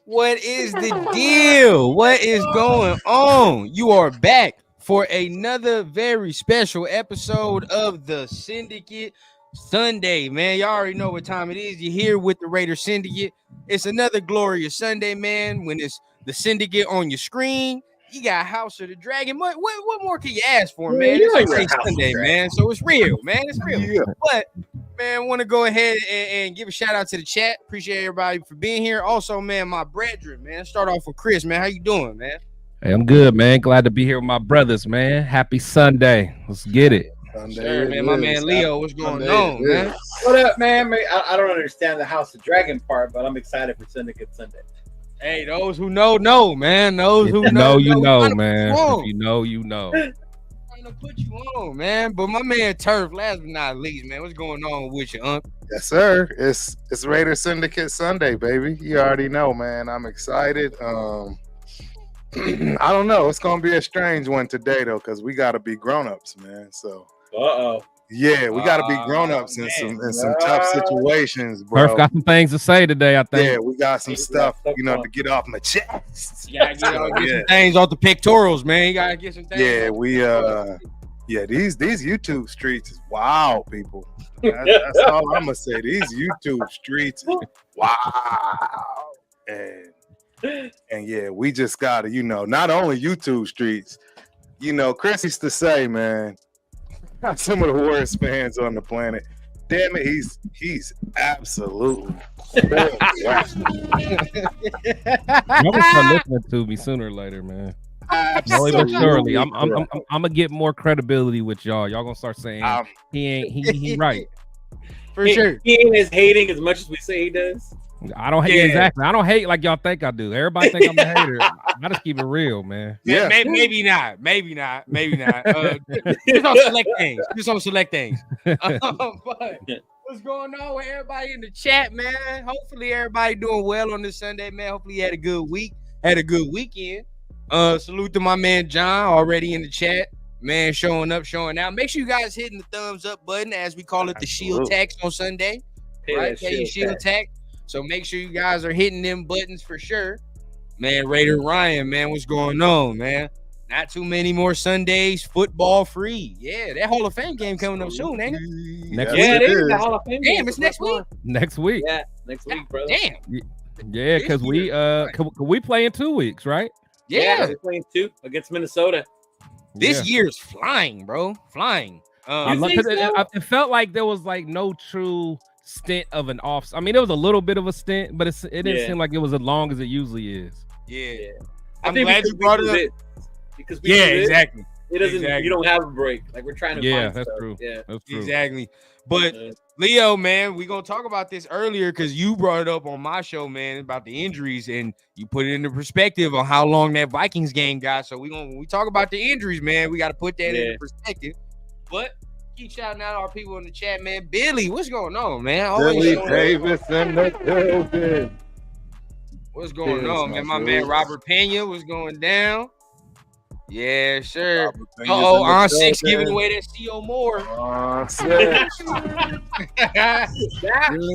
What is the deal? What is going on? You are back for another very special episode of the Syndicate Sunday, man. Y'all already know what time it is. You're here with the Raider Syndicate. It's another glorious Sunday, man. When it's the Syndicate on your screen, you got House of the Dragon. What more can you ask for, man? It's a great Sunday, man. So it's real, man. It's real. Yeah. But man, want to go ahead and give a shout out to the chat. Appreciate everybody for being here. Also, man, my brethren, man. Start off with Chris, man. How you doing, man? Hey, I'm good, man. Glad to be here with my brothers, man. Happy Sunday. Let's get it. Sure, man. My man Leo, what's going on, man? What up, man? I don't understand the House of Dragon part, but I'm excited for Syndicate Sunday. Hey, those who know, man. Those who know, you know, man. If you know, you know. To put you on, man. But my man Turf, last but not least, man, what's going on with you, Unc? Yes, sir. It's Raider Syndicate Sunday, baby. You already know, man. I'm excited. I don't know. It's gonna be a strange one today, though, because we gotta be grown-ups, man. So yeah, we gotta be grown-ups in some tough situations, bro. Turf got some things to say today, I think. Yeah, we got some stuff, to get off my chest. You gotta get some things off the pectorals, man. You gotta get some things. Yeah, these YouTube streets is wild, people. That's all I'm gonna say. These YouTube streets is wow. And yeah, we just gotta, not only YouTube streets, Chris used to say, man, some of the worst fans on the planet. Damn it, he's absolutely. You're gonna start listening to me sooner or later, man. Slowly but surely, I'm gonna get more credibility with y'all. Y'all gonna start saying he right for sure. He ain't as hating as much as we say he does. I don't hate exactly. I don't hate like y'all think I do. Everybody think I'm a hater. I just keep it real, man. Yeah, maybe not. Just on select things. But what's going on with everybody in the chat, man? Hopefully everybody doing well on this Sunday, man. Hopefully you had a good week, had a good weekend. Salute to my man John already in the chat, man, showing up, showing out. Make sure you guys hitting the thumbs up button, as we call it, the shield tax on Sunday. Right, shield tax. So make sure you guys are hitting them buttons for sure. Man, Raider Ryan, man, what's going on, man? Not too many more Sundays, football free. Yeah, that Hall of Fame game coming up soon, ain't it? Next week. It is the Hall of Fame game. Damn, it's next week. Next week. Yeah, next week, brother. Damn. Yeah, because we play in 2 weeks, right? Yeah, we're playing 2 against Minnesota. This year's flying, bro. Flying. It felt like there was like no true stint of an off. I mean, there was a little bit of a stint, but it didn't seem like it was as long as it usually is. Yeah. I'm glad you brought it up. Because exactly. It doesn't. Exactly. You don't have a break. Like we're trying to. Yeah, that's true. Yeah, that's true. Exactly. But Leo, man, we gonna talk about this earlier because you brought it up on my show, man, about the injuries, and you put it into perspective on how long that Vikings game got. So when we talk about the injuries, man, we got to put that into perspective. But keep shouting out our people in the chat, man. Billy, what's going on, man? Billy Davis in the building. What's going on, man? My man Robert Pena, what's going down? Yeah, sure. On 6 giving away that CO Moore. On 6. Giving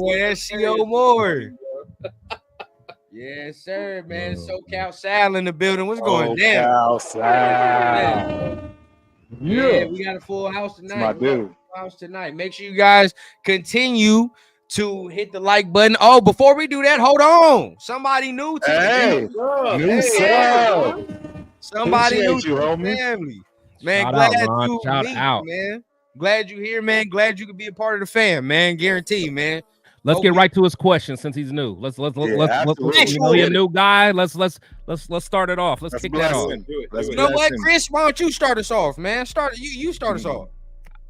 away that CO Moore. Yes, sir, man. SoCal Sal in the building. What's going down? Yeah, we got a full house tonight. My dude. Make sure you guys continue to hit the like button. Oh, before we do that, hold on. Somebody new to the new sub. Somebody new to the family. Man, man. Glad you here, man. Glad you could be a part of the fam, man. Guarantee, man. Let's get right to his question since he's new. Let's a new guy. Let's start it off. Let's kick that off. You know what, Chris? Why don't you start us off, man? You start us off.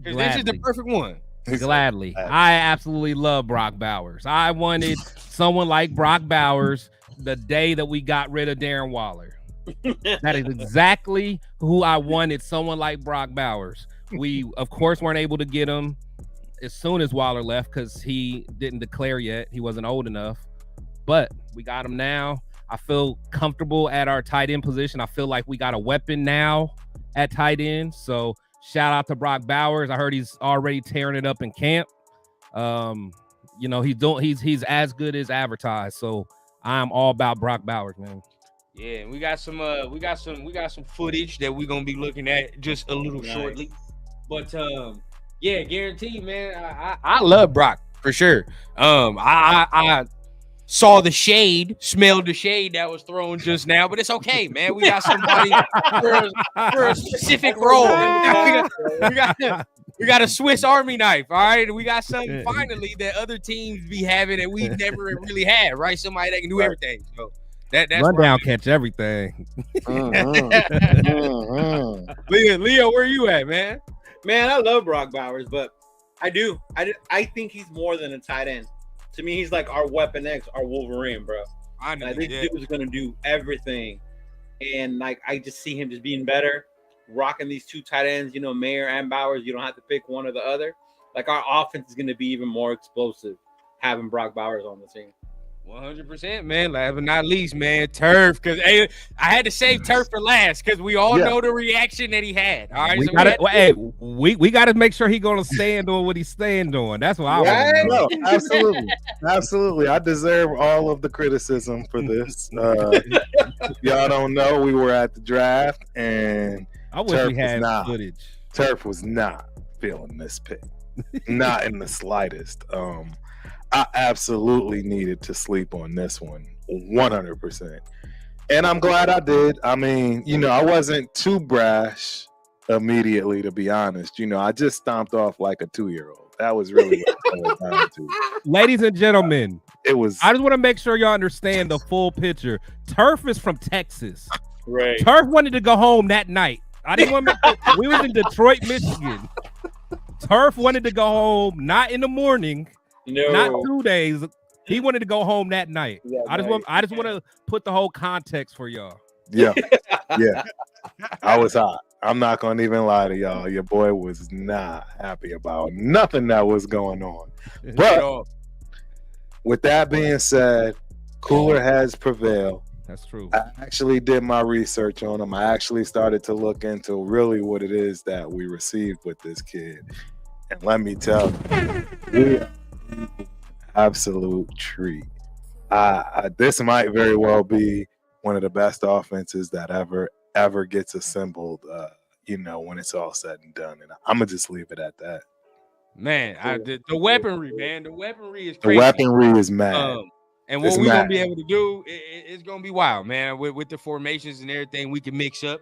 Because this is the perfect one. Gladly. I absolutely love Brock Bowers. I wanted someone like Brock Bowers the day that we got rid of Darren Waller. That is exactly who I wanted, someone like Brock Bowers. We, of course, weren't able to get him as soon as Waller left because he didn't declare yet. He wasn't old enough. But we got him now. I feel comfortable at our tight end position. I feel like we got a weapon now at tight end. So shout out to Brock Bowers. I heard he's already tearing it up in camp. He's as good as advertised. So I'm all about Brock Bowers, man. Yeah, we got some footage that we're gonna be looking at just a little shortly. But yeah, guaranteed, man. I love Brock for sure. I saw the shade, smelled the shade that was thrown just now, but it's okay, man. We got somebody for a specific role. We got a Swiss Army knife, all right? We got something finally that other teams be having that we never really had, right? Somebody that can do everything. So that's rundown, catch everything. Leo, where you at, man? Man, I love Brock Bowers, but I think he's more than a tight end. To me, he's like our Weapon X, our Wolverine, bro. I think this dude is gonna do everything, and like I just see him just being better, rocking these two tight ends. You know, Mayer and Bowers. You don't have to pick one or the other. Like our offense is gonna be even more explosive having Brock Bowers on the team. 100%, man. Last but not least, man, Turf. Because I had to save Turf for last because we all know the reaction that he had. All right, we gotta make sure he's gonna stand on what he's stand on. That's what I want to know. No, absolutely. I deserve all of the criticism for this. Y'all don't know, we were at the draft, and I wish we had footage. Turf was not feeling this pick, not in the slightest. I absolutely needed to sleep on this one 100%. And I'm glad I did. I mean, you know, I wasn't too brash immediately, to be honest. You know, I just stomped off like a 2-year-old. That was really what I was down to. Ladies and gentlemen, I just want to make sure y'all understand the full picture. Turf is from Texas. Right. Turf wanted to go home that night. I didn't want to we was in Detroit, Michigan. Turf wanted to go home, not in the morning. No. Not 2 days. He wanted to go home that night. I just want to put the whole context for y'all. Yeah. I was hot. I'm not gonna even lie to y'all. Your boy was not happy about nothing that was going on. But with that being said, cooler heads prevail. That's true. I actually did my research on him. I actually started to look into really what it is that we received with this kid. And let me tell you, absolute treat. This might very well be one of the best offenses that ever gets assembled. You know, when it's all said and done, and I'm gonna just leave it at that. Man, the weaponry, man, the weaponry is crazy. The weaponry is mad. And what we're gonna be able to do, it's gonna be wild, man. With the formations and everything we can mix up.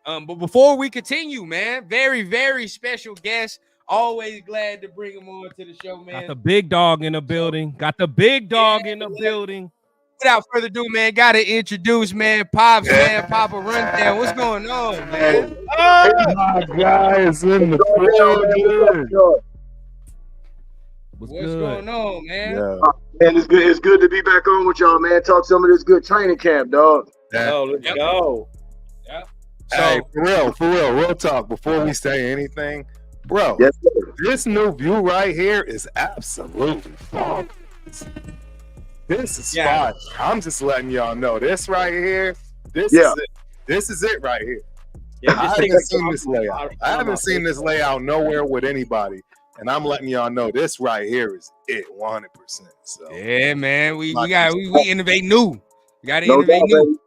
But before we continue, man, very, very special guest. Always glad to bring him on to the show, man. Got the big dog in the building. Without further ado, man, gotta introduce, man, Pops, man, Papa Rundown. What's going on, man? My guy is in the building. What's going on, man? Yeah. Man, it's good. It's good to be back on with y'all, man. Talk some of this good training camp, dog. Let's go. Yeah. Hey, for real talk. Before we say anything, bro, yes, this new view right here is absolutely fun. This is fire. I'm just letting y'all know. This right here, this is it. This is it right here. Yeah, I haven't seen this layout. I haven't seen this layout nowhere with anybody. And I'm letting y'all know this right here is it 100%. So yeah, man, we innovate new. We gotta innovate new.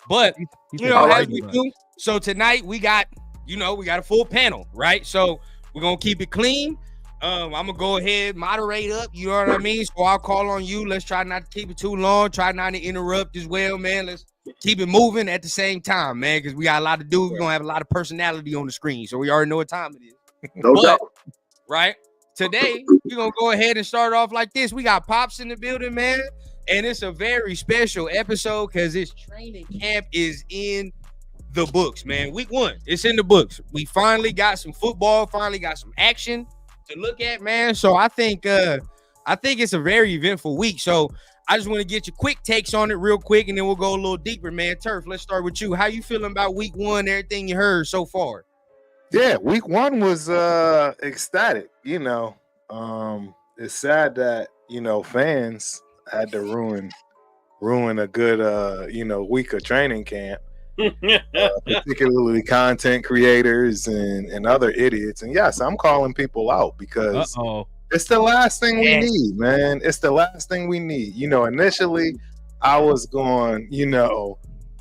But you know, as we do, so tonight we got a full panel, right? So we're gonna keep it clean. I'm gonna go ahead, moderate up, you know what I mean? So I'll call on you. Let's try not to keep it too long, try not to interrupt as well, man. Let's keep it moving at the same time, man, because we got a lot to do. We're gonna have a lot of personality on the screen, so we already know what time it is. No doubt. Right? Today, we're gonna go ahead and start off like this. We got Pops in the building, man, and it's a very special episode because this training camp is in the books, man. Week 1, it's in the books. We finally got some football, finally got some action to look at, man. So I think it's a very eventful week. So I just want to get your quick takes on it real quick, and then we'll go a little deeper, man. Turf, let's start with you. How you feeling about week 1, everything you heard so far? yeah, week 1 was ecstatic. You know, it's sad that fans had to ruin a good week of training camp. Particularly content creators and other idiots. And yes, I'm calling people out because it's the last thing we need, man. It's the last thing we need. Initially I was going,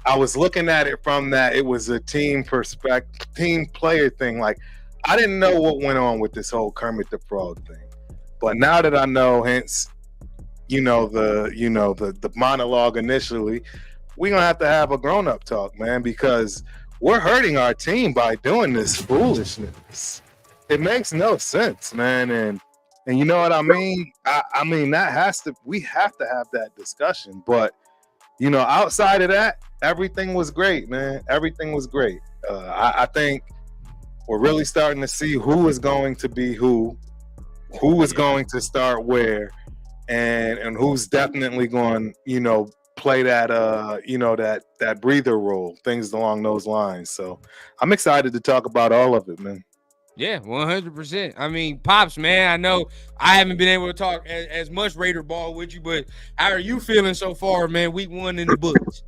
I was looking at it from that it was a team perspective, team player thing. Like, I didn't know what went on with this whole Kermit the Frog thing. But now that I know, hence, the monologue initially, we're going to have a grown-up talk, man, because we're hurting our team by doing this foolishness. It makes no sense, man. And you know what I mean? I mean, we have to have that discussion. But, outside of that, everything was great, man. Everything was great. I think we're really starting to see who is going to be who is going to start where, and who's definitely going, play that, that breather role, things along those lines. So I'm excited to talk about all of it, man. Yeah, 100%. I mean, Pops, man, I know I haven't been able to talk as much Raider ball with you, but how are you feeling so far, man? Week 1 in the books.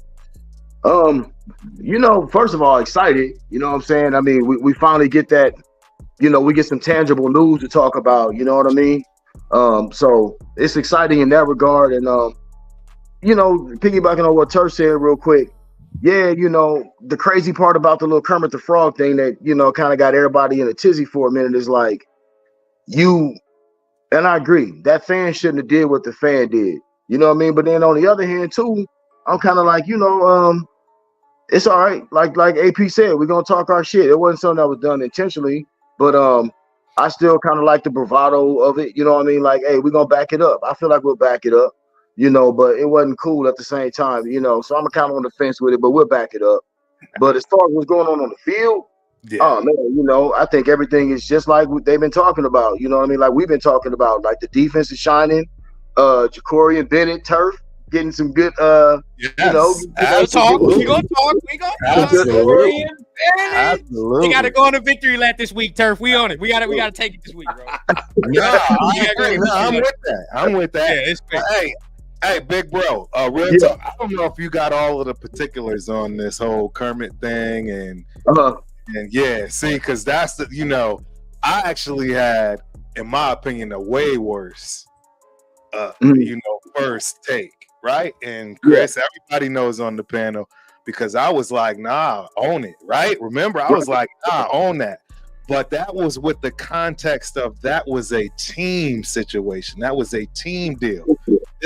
First of all, excited. You know what I'm saying? I mean, we finally get that, we get some tangible news to talk about, you know what I mean? So it's exciting in that regard. And, piggybacking on what Turf said real quick, yeah, the crazy part about the little Kermit the Frog thing that, kind of got everybody in a tizzy for a minute is like, and I agree, that fan shouldn't have did what the fan did. You know what I mean? But then on the other hand, too, I'm kind of like, it's all right. Like AP said, we're going to talk our shit. It wasn't something that was done intentionally, but I still kind of like the bravado of it. You know what I mean? Like, hey, we're going to back it up. I feel like we'll back it up. But it wasn't cool at the same time, so I'm kind of on the fence with it, but we'll back it up. But as far as what's going on the field, oh man, I think everything is just like what they've been talking about, you know what I mean? Like we've been talking about, like the defense is shining, Ja'Cory and Bennett, Turf, getting some good, we gonna talk. Absolutely. We got to go on a victory lap this week, Turf. We on it. We got to take it this week, bro. I'm with that. Yeah, it's great. Hey, big bro, real talk. I don't know if you got all of the particulars on this whole Kermit thing, and see, because that's the, I actually had, in my opinion, a way worse, first take, right? And Chris, everybody knows on the panel, because I was like, nah, own it, right? Remember, I was like, nah, own that. But that was with the context of that was a team situation. That was a team deal.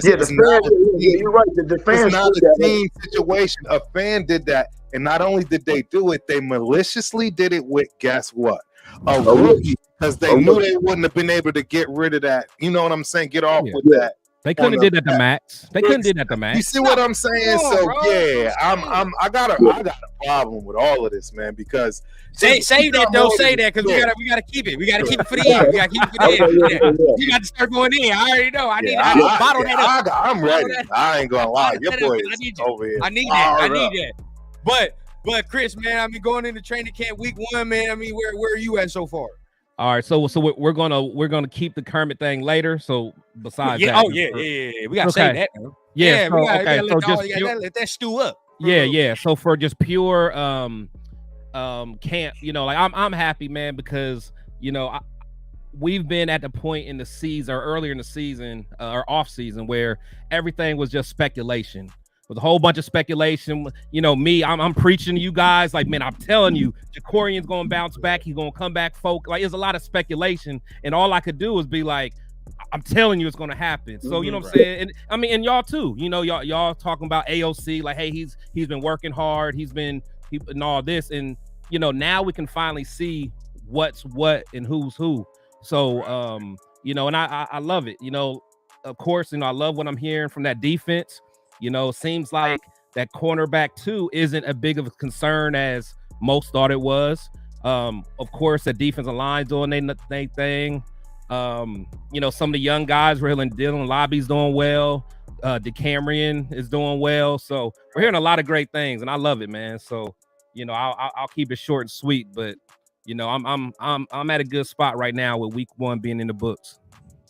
You're right. The fans, it's not a team situation. A fan did that. And not only did they do it, they maliciously did it with, guess what? A rookie. Because they knew they wouldn't have been able to get rid of that. You know what I'm saying? Get off with that. They couldn't have did that to Max. They couldn't did that to Max. You see what I'm saying? So yeah, I got a problem with all of this, man. Because save that, don't say that, because we gotta keep it. We gotta keep it for the end. We gotta keep it for the end. You got to start going in. I already know. I need to bottle that up. I'm ready. I ain't gonna lie. Your boy is over here. I need that. But Chris, man, I mean, going into training camp week 1, man. I mean, where are you at so far? All right, so we're gonna keep the Kermit thing later. So besides that, we gotta say that. Bro. We gotta let that stew up. Yeah. So for just pure camp, like I'm happy, man, because we've been at the point in the season or earlier in the season or off season where everything was just speculation. With a whole bunch of speculation, I'm preaching to you guys like, man, I'm telling you, Ja'Cory's gonna bounce back. He's gonna come back, folk. Like, there's a lot of speculation, and all I could do is be like, I'm telling you, it's gonna happen. So you know what I'm saying, and I mean, and y'all too. Y'all talking about AOC, like, hey, he's been working hard. He's been and all this, and now we can finally see what's what and who's who. So and I love it. Of course, I love what I'm hearing from that defense. Seems like that cornerback too isn't a big of a concern as most thought it was. Of course, the defensive line doing their thing. Some of the young guys, Dylan Lobby's doing well. DeCamerion is doing well. So we're hearing a lot of great things, and I love it, man. So I'll keep it short and sweet, but I'm at a good spot right now with week 1 being in the books.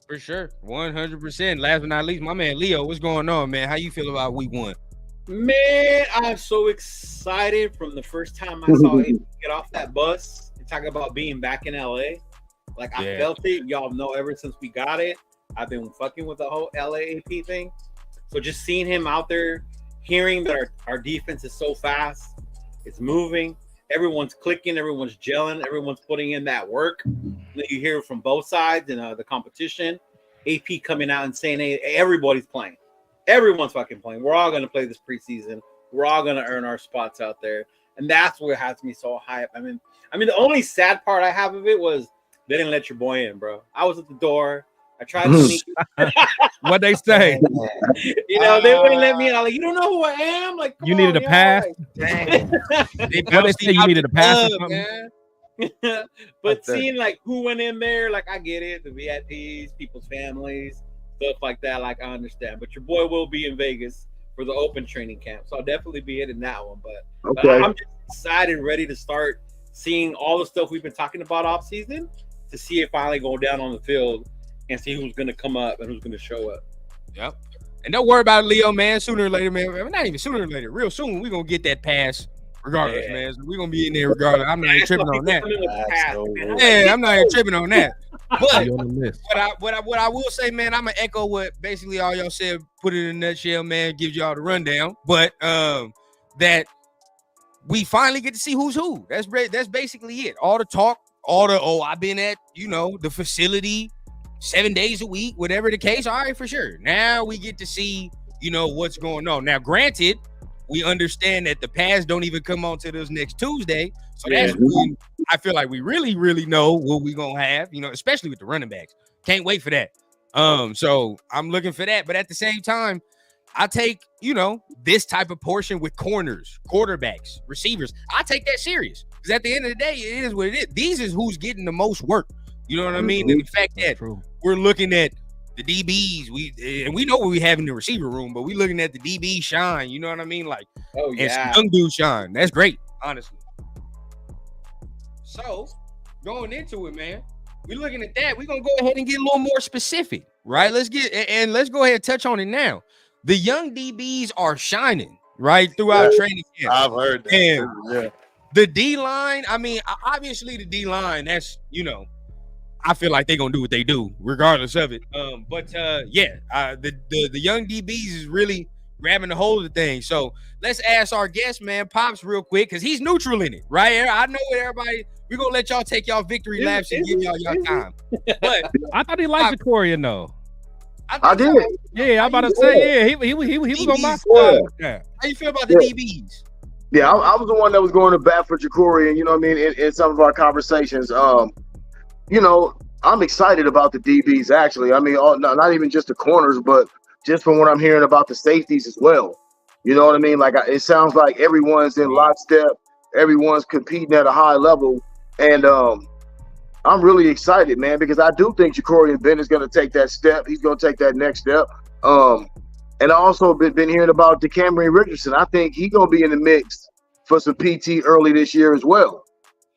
For sure, 100%. Last but not least, my man Leo, what's going on, man? How you feel about week 1? Man, I'm so excited from the first time I saw him get off that bus and talk about being back in LA. Like, I felt it. Y'all know ever since we got it, I've been fucking with the whole LAAP thing. So just seeing him out there, hearing that our defense is so fast, it's moving, everyone's clicking, everyone's gelling, everyone's putting in that work. That you hear from both sides in the competition. AP coming out and saying, hey, everybody's playing. Everyone's fucking playing. We're all going to play this preseason. We're all going to earn our spots out there. And that's what has me so hyped. I mean, the only sad part I have of it was they didn't let your boy in, bro. I was at the door. I tried to sneak. What they say? You know, they wouldn't let me in. I'm like, you don't know who I am? Like, you needed a pass? Like, what they say? You needed a pass or something? Man. But seeing like who went in there, like I get it, the VIPs, people's families, stuff like that. Like I understand, but your boy will be in Vegas for the open training camp, so I'll definitely be hitting that one. But I'm just excited, ready to start seeing all the stuff we've been talking about off season to see it finally go down on the field and see who's going to come up and who's going to show up. Yep. And don't worry about it, Leo, man. Sooner or later, man. Not even sooner or later. Real soon, we're going to get that pass regardless, man. So we're going to be in there regardless. I'm not even tripping on that. I'm not even tripping on that. But what I will say, man, I'm going to echo what basically all y'all said, put it in a nutshell, man, gives y'all the rundown. But that we finally get to see who's who. That's basically it. All the talk, I've been at, the facility 7 days a week, whatever the case. All right, for sure. Now we get to see, what's going on. Now, granted, we understand that the pass don't even come on to this next Tuesday. So that's when I feel like we really, really know what we're going to have, especially with the running backs. Can't wait for that. So I'm looking for that. But at the same time, I take, this type of portion with corners, quarterbacks, receivers. I take that serious because at the end of the day, it is what it is. These is who's getting the most work. You know what I mean? And the fact that we're looking at the DBs, we know what we have in the receiver room, but we looking at the DB shine. You know what I mean? Like, and some young dude shine. That's great, honestly. So going into it, man, we're looking at that. We're gonna go ahead and get a little more specific, right? Let's go ahead and touch on it now. The young DBs are shining right throughout training camp. I've heard that. And the D line, I mean, obviously the D line, that's I feel like they're gonna do what they do, regardless of it. The young DBs is really grabbing the hold of the thing. So let's ask our guest, man, Pops, real quick, because he's neutral in it, right? I know everybody. We're gonna let y'all take y'all victory laps and give y'all time. But I thought he liked Jacorian though. I did. Yeah, I'm about to say, he was on my side. Yeah. How you feel about the DBs? Yeah, I was the one that was going to bat for Jacorian, you know what I mean, in some of our conversations. I'm excited about the DBs, actually. I mean, not even just the corners, but just from what I'm hearing about the safeties as well. You know what I mean? Like, it sounds like everyone's in lockstep. Everyone's competing at a high level. And I'm really excited, man, because I do think Jacorian Ben is going to take that step. He's going to take that next step. And I also been hearing about DeCamry Richardson. I think he's going to be in the mix for some PT early this year as well.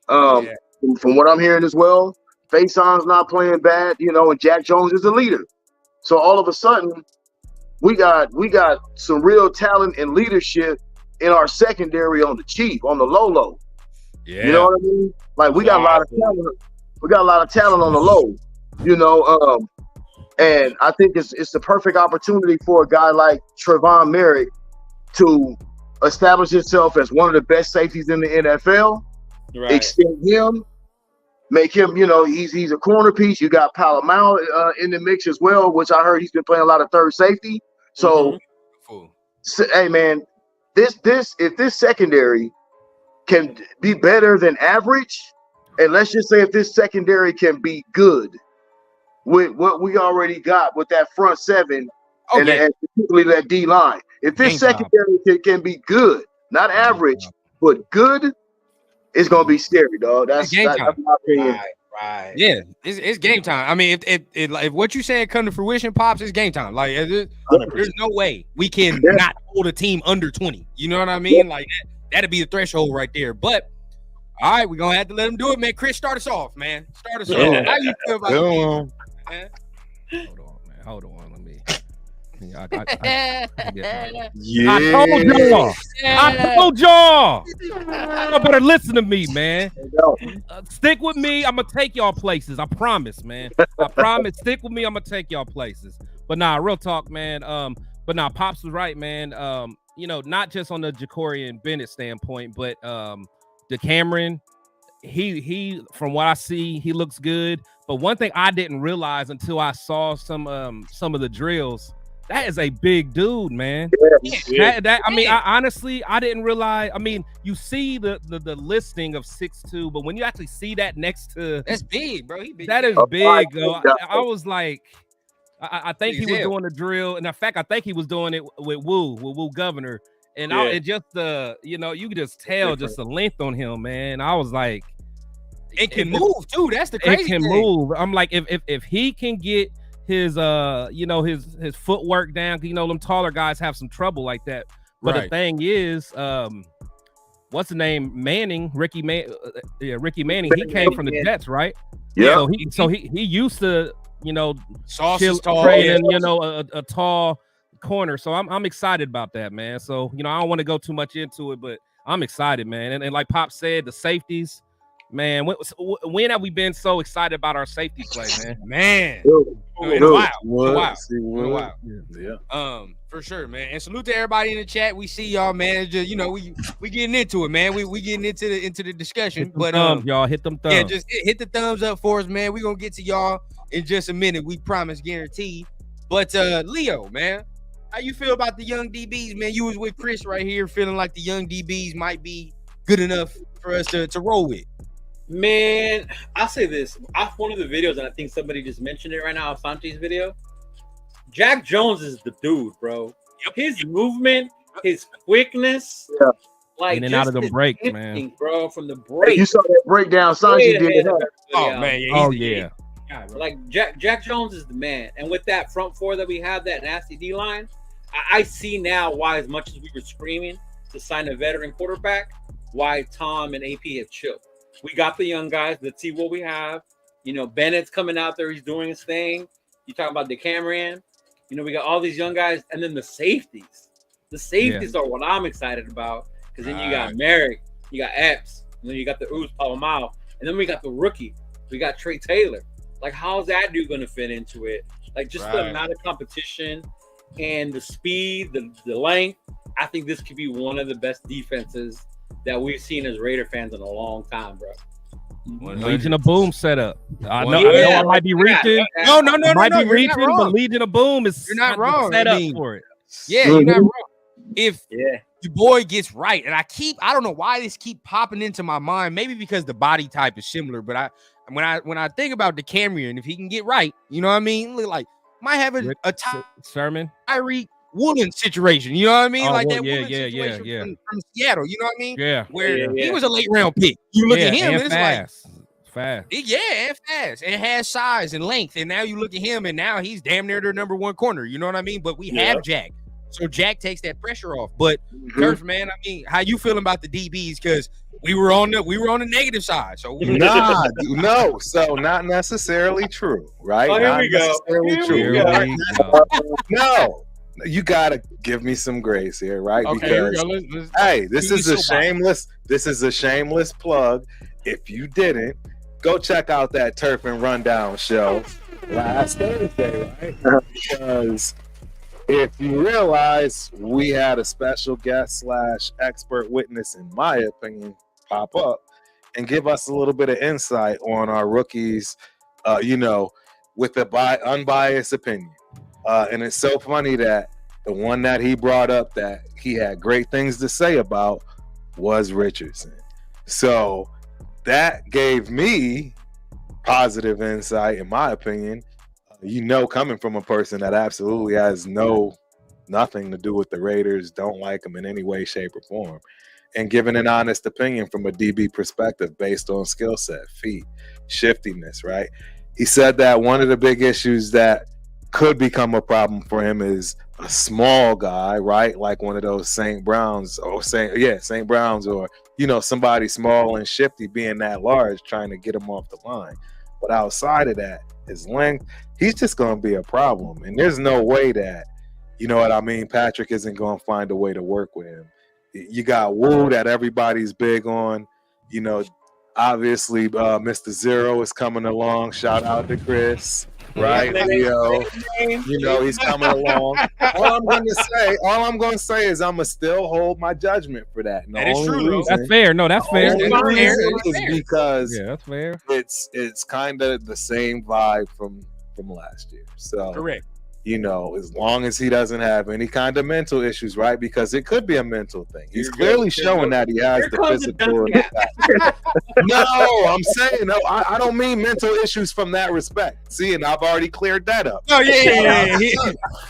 From what I'm hearing as well, Faison's not playing bad, and Jack Jones is a leader. So all of a sudden, we got some real talent and leadership in our secondary on the Chief, on the low. Yeah. You know what I mean? Like we got a lot of talent. We got a lot of talent on the low, and I think it's the perfect opportunity for a guy like Trevon Merrick to establish himself as one of the best safeties in the NFL. Right. Extend him. Make him, he's a corner piece. You got Palomar in the mix as well, which I heard he's been playing a lot of third safety. So, hey man, if this secondary can be better than average, and let's just say if this secondary can be good with what we already got with that front seven and particularly that D line, if this secondary can be good, not average, but good, it's gonna be scary, dog. That's my opinion. Right. Yeah, it's game time. I mean, if what you saying come to fruition, Pops, it's game time. Like, there's no way we can not hold a team under 20. You know what I mean? Like that'd be the threshold right there. But all right, we're gonna have to let them do it, man. Chris, start us off, man. Start us off. How you feel about it, man? Hold on. Let me. Yeah. I told y'all. Y'all better listen to me, man. Stick with me. I'm gonna take y'all places. I promise, man. I promise. Stick with me. I'm gonna take y'all places. But nah, real talk, man. But now Pops was right, man. You know, not just on the Jacorian Bennett standpoint, but DeCameron, he from what I see, he looks good. But one thing I didn't realize until I saw some of the drills, that is a big dude, man. Yeah. I mean, I honestly didn't realize. I mean, you see the listing of 6'2", but when you actually see that next to, that's big, bro. He big. That is big. I was like, I think he was doing the drill, and in fact, I think he was doing it with Woo Governor, and it just you know, you could just tell just the length on him, man. I was like, it can move too. That's the crazy thing. It can move. I'm like, if he can get his you know, his footwork down, you know, them taller guys have some trouble like that. But the thing is, what's the name? Manning, Ricky Manning. He came from the Jets, right? Yeah. So he used to, you know, training, you know, a tall corner. So I'm excited about that, man. So, you know, I don't want to go too much into it, but I'm excited, man. And like Pop said, the safeties, man. When have we been so excited about our safety play, man? Wow. Yeah. For sure, man. And salute to everybody in the chat. We see y'all, man. Just, you know, we getting into it, man. We getting into the discussion. But y'all hit them thumbs. Yeah, just hit the thumbs up for us, man. We're gonna get to y'all in just a minute. We promise, guaranteed. But Leo, man, how you feel about the young DBs, man? You was with Chris right here, feeling like the young DBs might be good enough for us to roll with. Man, I'll say this. Off one of the videos, and I think somebody just mentioned it right now, Santi's video. Jack Jones is the dude, bro. His movement, his quickness, like in and out of the break, man, bro. From the break, you saw that breakdown Santi did. Yeah. Like Jack Jones is the man, and with that front four that we have, that nasty D line, I see now why, as much as we were screaming to sign a veteran quarterback, why Tom and AP have chilled. We got the young guys. Let's see what we have. You know, Bennett's coming out there. He's doing his thing. You talk about DeCameron. You know, we got all these young guys. And then the safeties. The safeties are what I'm excited about. Because then you got Merrick. You got Epps. And then you got the Ooze Palomao. And then we got the rookie. We got Trey Taylor. Like, how's that dude going to fit into it? Like, just the amount of competition and the speed, the length. I think this could be one of the best defenses that we've seen as Raider fans in a long time, bro. Legion of Boom setup. I know I might be reaching. No. Might be reaching, but Legion of Boom is you're not wrong. Set up for it. Yeah, you're not wrong. If your boy gets right, and I don't know why this keep popping into my mind. Maybe because the body type is similar, but when I think about DeCameron, if he can get right, you know what I mean? Like might have a Sermon Tyreek Woolen situation, you know what I mean? Like that Woolen situation from Seattle, you know what I mean? Yeah. Where he was a late round pick. You look at him, and it's fast. And fast. It has size and length. And now you look at him, and now he's damn near their number one corner. You know what I mean? But we have Jack. So Jack takes that pressure off. But Turf, man, I mean, how you feeling about the DBs? Because we were on the negative side. So no, so not necessarily true, right? Oh, here we go. No. You gotta give me some grace here, right? Okay, because this is a shameless plug. If you didn't, go check out that Turf and Rundown show last Thursday, right? Because if you realize we had a special guest / expert witness, in my opinion, pop up and give us a little bit of insight on our rookies, you know, with an unbiased opinion. And it's so funny that the one that he brought up that he had great things to say about was Richardson. So that gave me positive insight, in my opinion. You know, coming from a person that absolutely has nothing to do with the Raiders, don't like them in any way, shape, or form, and giving an honest opinion from a DB perspective based on skill set, feet, shiftiness, right? He said that one of the big issues that could become a problem for him is a small guy, right? Like one of those St. Browns, or you know, somebody small and shifty being that large, trying to get him off the line. But outside of that, his length, he's just going to be a problem. And there's no way that, you know what I mean, Patrick isn't going to find a way to work with him. You got Woo that everybody's big on, you know, Obviously, Mr. Zero is coming along. Shout out to Chris. Right, Leo. You know, he's coming along. All I'm gonna say is I'm gonna still hold my judgment for that. That is true. That's fair. No, that's fair. Is because that's fair. It's kind of the same vibe from last year. So correct. You know, as long as he doesn't have any kind of mental issues, right? Because it could be a mental thing. He's clearly showing that he has the physical. No, I'm saying no. I don't mean mental issues from that respect. See, and I've already cleared that up. Oh yeah.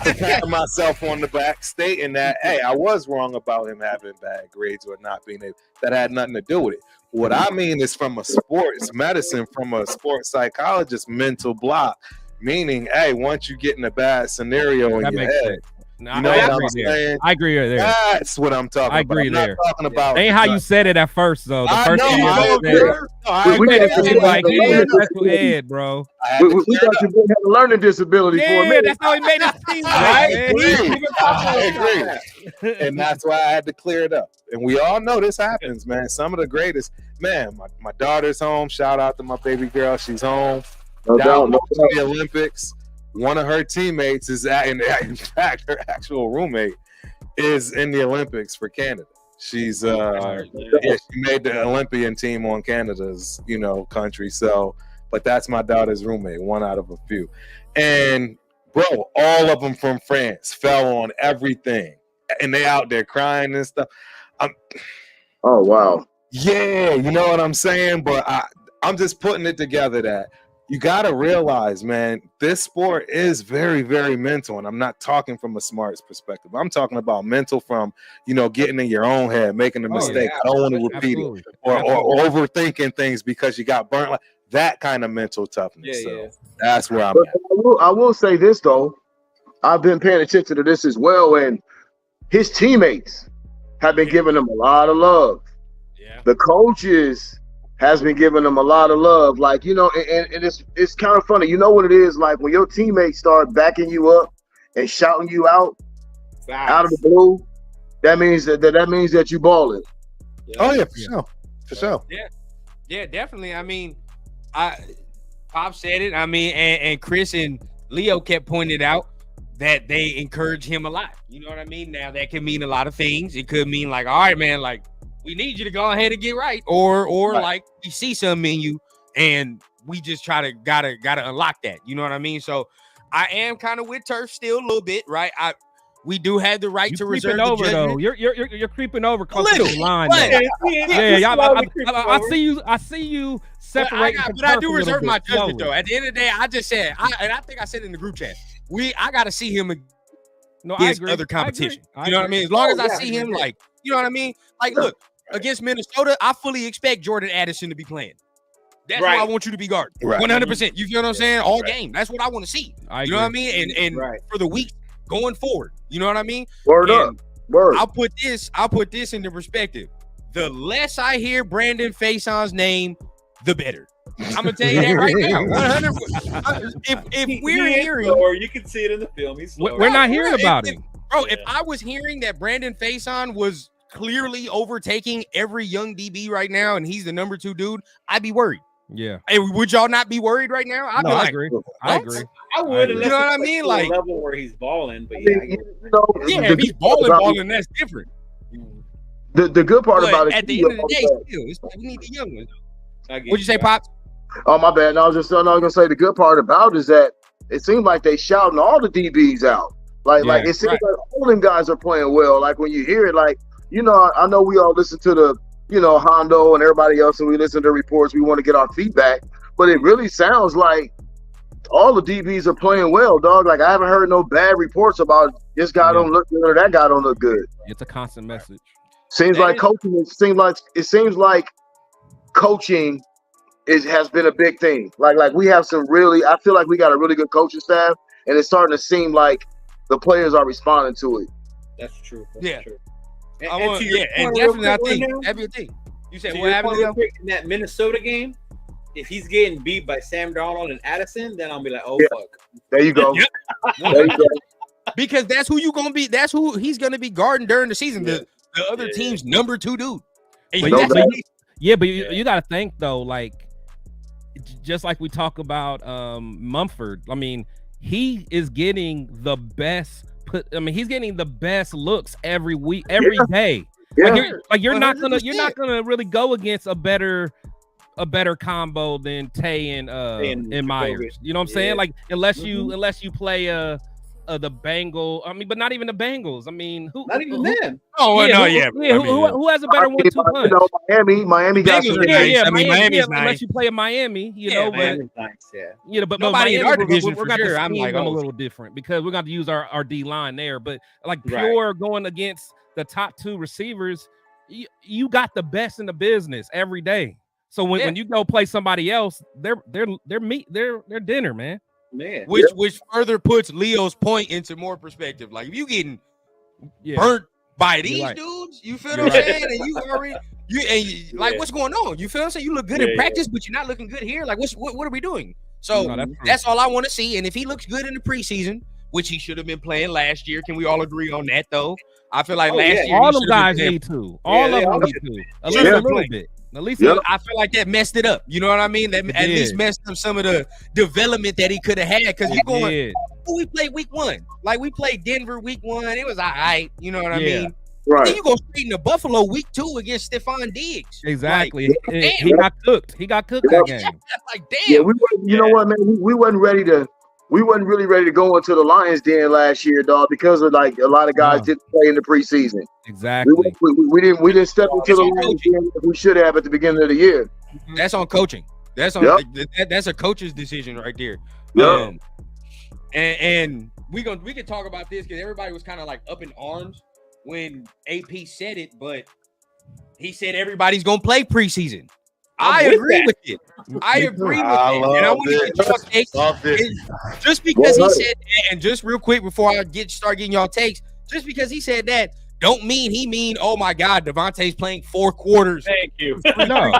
Patting myself on the back, stating that hey, I was wrong about him having bad grades or not being able. That had nothing to do with it. What I mean is from a sports medicine, from a sports psychologist, mental block. Meaning, hey, once you get in a bad scenario in your head, you know what I'm saying? I agree there. That's what I'm talking about. I agree about. there. Talking about ain't how you said it at first, though. The first thing we made it seem like he was special ed, bro. We thought you didn't have a learning disability for a minute. That's how he made it seem like. I agree. And that's why I had to clear it up. And we all know this happens, man. Some of the greatest, man. My daughter's home. Shout out to my baby girl. She's home. Down to the Olympics. One of her teammates is in fact, her actual roommate is in the Olympics for Canada. She's she made the Olympian team on Canada's, country. So, but that's my daughter's roommate, one out of a few. And bro, all of them from France fell on everything. And they out there crying and stuff. Oh wow. Yeah, you know what I'm saying? But I'm just putting it together that you got to realize, man, this sport is very, very mental. And I'm not talking from a smarts perspective. I'm talking about mental from, getting in your own head, making a mistake. I don't want to repeat it or overthinking things because you got burnt. Like that kind of mental toughness. That's where I'm at. I will say this, though. I've been paying attention to this as well. And his teammates have been giving him a lot of love. Yeah. The coaches has been giving them a lot of love, and it's kind of funny. You know what it is like when your teammates start backing you up and shouting you out of the blue. That means that you balling. Yeah. Oh yeah, for sure. Yeah, definitely. I mean, Pop said it. I mean, and Chris and Leo kept pointing out that they encourage him a lot. You know what I mean? Now that can mean a lot of things. It could mean like, all right, man, like, we need you to go ahead and get right, or right. Like we see something in you, and we just gotta unlock that. You know what I mean? So I am kind of with Turf still a little bit, right? We do have the right to reserve over the though. You're creeping over a little line. I see you separating. But I do reserve my judgment though. At the end of the day, I just said, and I think I said in the group chat, I got to see him against other competition. You know what I mean? As long as I see him, like, you know what I mean? Like, look. Against Minnesota, I fully expect Jordan Addison to be playing. That's what I want you to be guarding. 100%. You feel what I'm saying? All game. That's what I want to see. You know what I mean? And for the week going forward. You know what I mean? Word up. I'll put this into perspective. The less I hear Brandon Faison's name, the better. I'm gonna tell you that right now. 100%. If we're hearing, or you can see it in the film, we're not hearing about it, bro. If I was hearing that Brandon Faison was clearly overtaking every young DB right now, and he's the number 2 dude, I'd be worried. Yeah. Hey, would y'all not be worried right now? I'd be like, I agree. I would. You know what I mean? Like level where he's balling, but if he's balling, that's different. The good part about it, at the end of the day, still, we need the young ones. What'd you say, Pops? Oh, my bad. No, I was gonna say the good part about it is that it seems like they shouting all the DBs out. Like it seems like all them guys are playing well. Like when you hear it, like. I know we all listen to the, Hondo and everybody else, and we listen to reports. We want to get our feedback, but it really sounds like all the DBs are playing well, dog. Like I haven't heard no bad reports about this guy don't look good or that guy don't look good. It's a constant message. Seems like coaching. It seems like coaching has been a big thing. Like we have I feel like we got a really good coaching staff, and it's starting to seem like the players are responding to it. That's true. That's true. And definitely, I think that'd be a thing. You said what happened in that Minnesota game? If he's getting beat by Sam Darnold and Addison, then I'll be like, fuck. There you go. There you go. Because that's who you gonna be. That's who he's gonna be guarding during the season. The other team's number 2 dude. Yeah, but you got to think though, like just like we talk about Mumford. I mean, he is getting the best. He's getting the best looks every week, every day. Yeah. Like you're not gonna really go against a better combo than Tay and Myers. You know what I'm saying? Like unless you play the Bengals. I mean, but not even the Bengals. I mean, not even them. Oh no, who has a better 1-2 punch? Miami got some. Miami's nice. Unless you play in Miami, Miami's nice, but nobody in our division we're for sure. I'm like, a little different because we're going to use our D line there. But like pure going against the top 2 receivers, you got the best in the business every day. So when you go play somebody else, they're dinner, man. Man. Which further puts Leo's point into more perspective. Like if you getting burnt by these dudes, you feel what I'm saying? And you already what's going on? You feel what I'm saying? You look good in practice, but you're not looking good here. Like what are we doing? So that's all I want to see. And if he looks good in the preseason, which he should have been playing last year, can we all agree on that though? I feel like last year all them guys need to. All of them need to. A little bit. At least I feel like that messed it up. You know what I mean? That at least messed up some of the development that he could have had. Because you're going, we played week 1. Like we played Denver week 1. It was all right. You know what I mean? Right. Then you go straight into Buffalo week 2 against Stephon Diggs. Exactly. Like, he got cooked. He got cooked that game. Like damn. You know what, man? We wasn't ready to. We wasn't really ready to go into the Lions den last year, dog, because of like a lot of guys didn't play in the preseason. Exactly. We didn't step into the Lions den like we should have at the beginning of the year. That's on coaching. That's on that's a coach's decision right there. Yeah. And we can talk about this because everybody was kind of like up in arms when AP said it, but he said everybody's gonna play preseason. I agree with it. I agree with it. And I want to get your takes. Just because he said that, and just real quick before I start getting y'all takes, just because he said that, don't mean, oh my God, Devontae's playing 4 quarters. Thank you. No.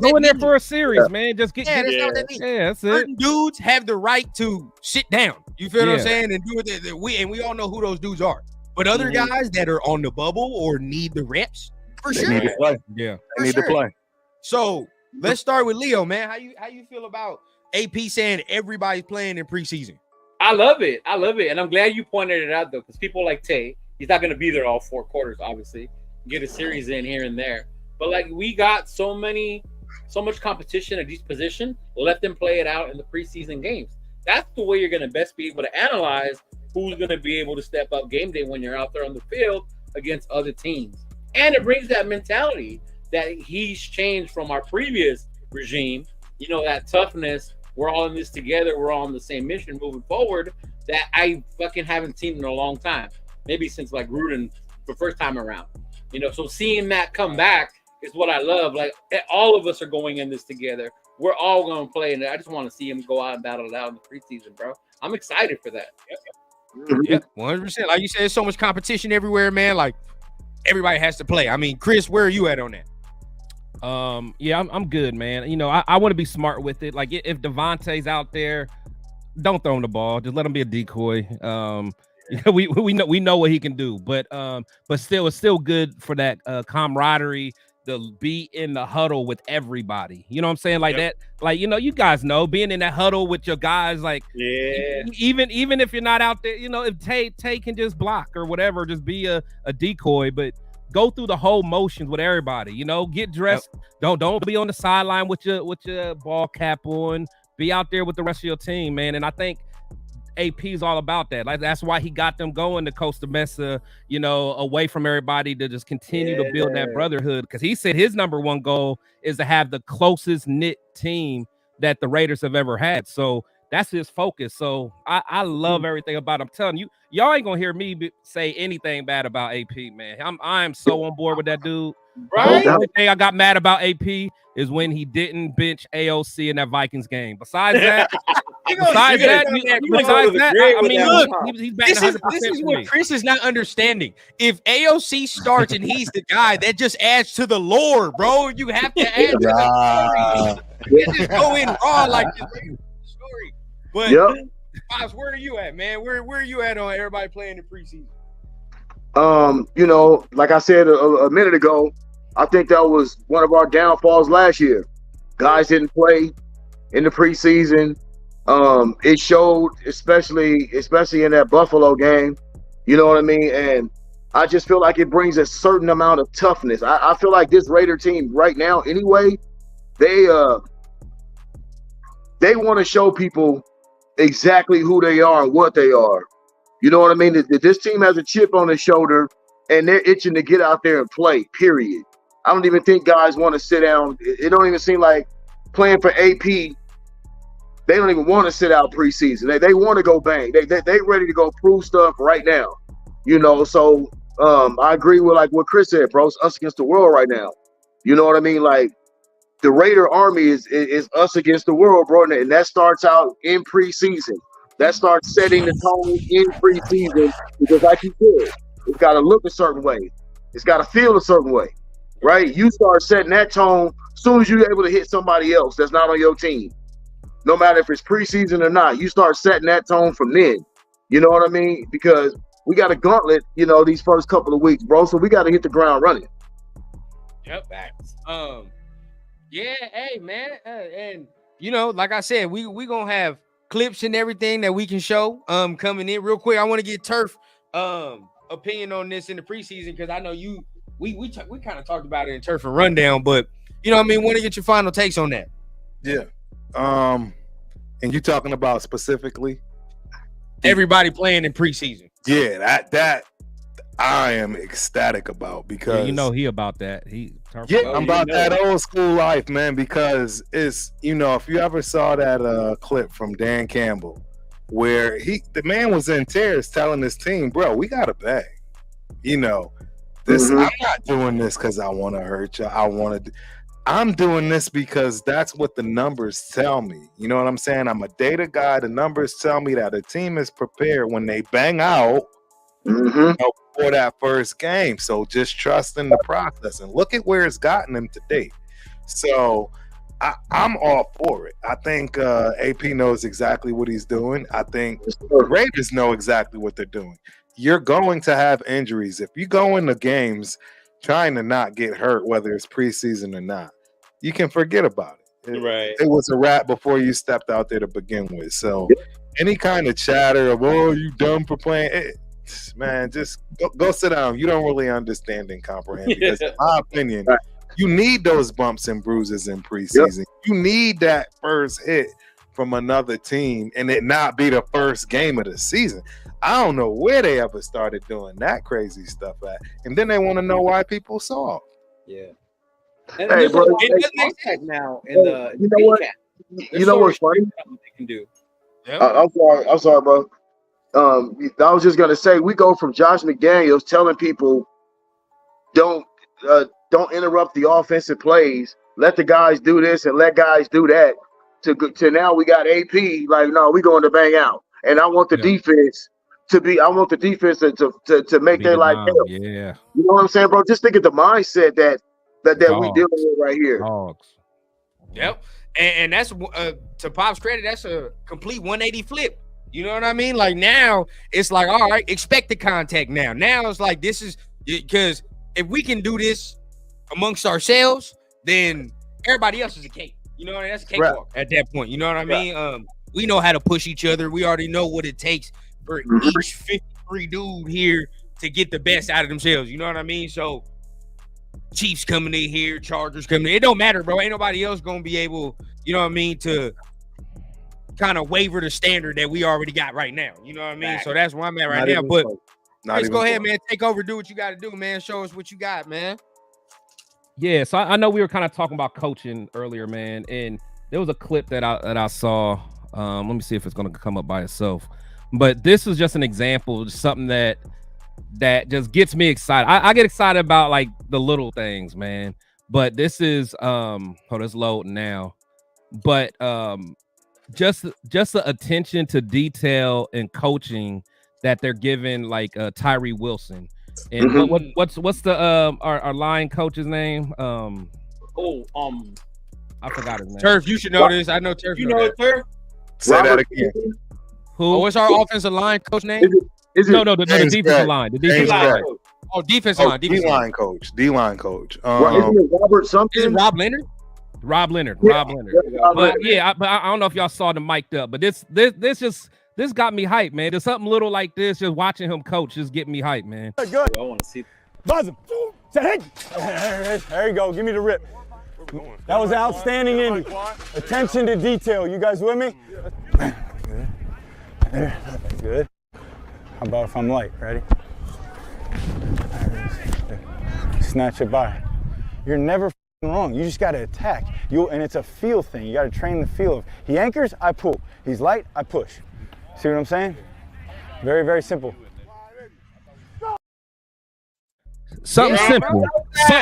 Go in there for a series, man. Just get that's not what that means. Yeah, that's certain it. dudes have the right to sit down. You feel what I'm saying? And do it. We all know who those dudes are. But other guys that are on the bubble or need the reps, for sure. Need to play. Yeah. They need to play. So let's start with Leo, man. How you feel about AP saying everybody's playing in preseason? I love it. And I'm glad you pointed it out, though, because people like Tay, he's not going to be there all 4 quarters, obviously. Get a series in here and there. But, like, we got so much competition at each position. Let them play it out in the preseason games. That's the way you're going to best be able to analyze who's going to be able to step up game day when you're out there on the field against other teams. And it brings that mentality that he's changed from our previous regime, that toughness, we're all in this together, we're all on the same mission moving forward, that I fucking haven't seen in a long time. Maybe since like Gruden the first time around. So seeing that come back is what I love. Like all of us are going in this together. We're all going to play, and I just want to see him go out and battle it out in the preseason, bro. I'm excited for that. Yeah, 100%. Like you said, there's so much competition everywhere, man. Like everybody has to play. I mean, Chris, where are you at on that? I'm good, man. I want to be smart with it. Like if Devontae's out there, don't throw him the ball. Just let him be a decoy. We know what he can do, but still, it's still good for that camaraderie to be in the huddle with everybody. You know what I'm saying? Like that, like you guys know being in that huddle with your guys. Like even if you're not out there, if Tay can just block or whatever, just be a decoy, but go through the whole motions with everybody. Get dressed. Don't be on the sideline with your ball cap on. Be out there with the rest of your team, man. And I think AP's all about that. Like that's why he got them going to Costa Mesa, away from everybody to just continue to build that brotherhood. Because he said his number one goal is to have the closest knit team that the Raiders have ever had. So that's his focus. So I love everything about it. I'm telling you, y'all ain't gonna hear me say anything bad about AP, man. I'm so on board with that dude. Right. The only thing I got mad about AP is when he didn't bench AOC in that Vikings game. Besides that, he's batting 100%. This is what Chris is not understanding. If AOC starts and he's the guy, that just adds to the lore, bro. You have to add to the story. You can't just go in raw like this story. But Pops, where are you at, man? Where are you at on everybody playing in preseason? Like I said a minute ago, I think that was one of our downfalls last year. Guys didn't play in the preseason. It showed, especially in that Buffalo game. You know what I mean? And I just feel like it brings a certain amount of toughness. I feel like this Raider team right now, anyway, they want to show people exactly who they are and what they are. You know what I mean? This team has a chip on their shoulder, and they're itching to get out there and play, period. I don't even think guys want to sit down. It don't even seem like playing for AP, they don't even want to sit out preseason. They want to go bang. They ready to go prove stuff right now. You know, so I agree with like what Chris said, bro. It's us against the world right now. You know what I mean? Like the Raider Army is us against the world, bro. And that starts out in preseason. That starts setting the tone in preseason because, like you said, it's got to look a certain way. It's got to feel a certain way, right? You start setting that tone as soon as you're able to hit somebody else that's not on your team. No matter if it's preseason or not, you start setting that tone from then. You know what I mean? Because we got a gauntlet, you know, these first couple of weeks, bro. So we got to hit the ground running. Yep. Yeah, hey, man. And, you know, like I said, we going to have clips and everything that we can show coming in real quick. I want to get Turf opinion on this in the preseason because I know we kind of talked about it in Turf and Rundown, but, you know what I mean? Want to get your final takes on that. Yeah. And you talking about specifically everybody playing in preseason? Yeah, that I am ecstatic about because you know he about that. I'm about that old school life, man. Because it's, you know, if you ever saw that clip from Dan Campbell where the man was in tears telling his team, bro, we got to bag. You know, this I'm not doing this because I want to hurt you. I'm doing this because that's what the numbers tell me. You know what I'm saying? I'm a data guy. The numbers tell me that a team is prepared when they bang out for that first game. So just trust in the process and look at where it's gotten them to date. So I'm all for it. I think AP knows exactly what he's doing. I think the Raiders know exactly what they're doing. You're going to have injuries. If you go into games trying to not get hurt, whether it's preseason or not, you can forget about it. It was a wrap before you stepped out there to begin with. So any kind of chatter of, oh, you dumb for playing, man, just go sit down. You don't really understand and comprehend because in my opinion, you need those bumps and bruises in preseason. You need that first hit from another team and it not be the first game of the season. I don't know where they ever started doing that crazy stuff at. And then they want to know why people saw. Yeah. And hey, bro, now in the you know what? You know what's funny? They can do. I'm sorry, bro. I was just gonna say we go from Josh McDaniels telling people don't interrupt the offensive plays, let the guys do this and let guys do that, to now we got AP like, no, we going to bang out, and I want the defense to make their life hell. Yeah, you know what I'm saying, bro? Just think of the mindset that we dealing with right here. Dogs. Yep, and that's to Pop's credit, that's a complete 180 flip. You know what I mean? Like now it's like, all right, expect the contact now. Now it's like this is because if we can do this amongst ourselves, then everybody else is a cake. You know, that's a cakewalk at that point. You know what I mean? We know how to push each other. We already know what it takes for each 53 dude here to get the best out of themselves. You know what I mean? So Chiefs coming in here, Chargers coming in. It don't matter, bro. Ain't nobody else gonna be able, you know what I mean, to kind of waver the standard that we already got right now. You know what I mean? So that's where I'm at right now. But let's go ahead, man. Take over, do what you got to do, man. Show us what you got, man. Yeah, so I know we were kind of talking about coaching earlier, man, and there was a clip that I saw. Let me see if it's going to come up by itself. But this was just an example of something that just gets me excited. I get excited about like the little things, man. But this is it's loading now. But just the attention to detail and coaching that they're giving like Tyree Wilson. And what's the our line coach's name? I forgot his name. Turf, you should know this. I know Turf. You know it, Turf? Say that again. Who? What's our offensive line coach name? No, the defensive line. The defensive line. Oh, defense line. D-line coach. D-line coach. Isn't it Robert something? Is it Rob Leonard? Rob Leonard. Yeah. Rob Leonard. Rob But Leonard. I don't know if y'all saw the mic'd up, but this got me hyped, man. There's something little like this, just watching him coach, just getting me hyped, man. Good. I want to see. Buzz him. Say, hey. There you go. Give me the rip. That was outstanding inning. Attention to detail. You guys with me? Good. How about if I'm light? Ready? Snatch it by. You're never wrong. You just got to attack. And it's a feel thing. You got to train the feel of. He anchors, I pull. He's light, I push. See what I'm saying? Very, very simple. Something simple.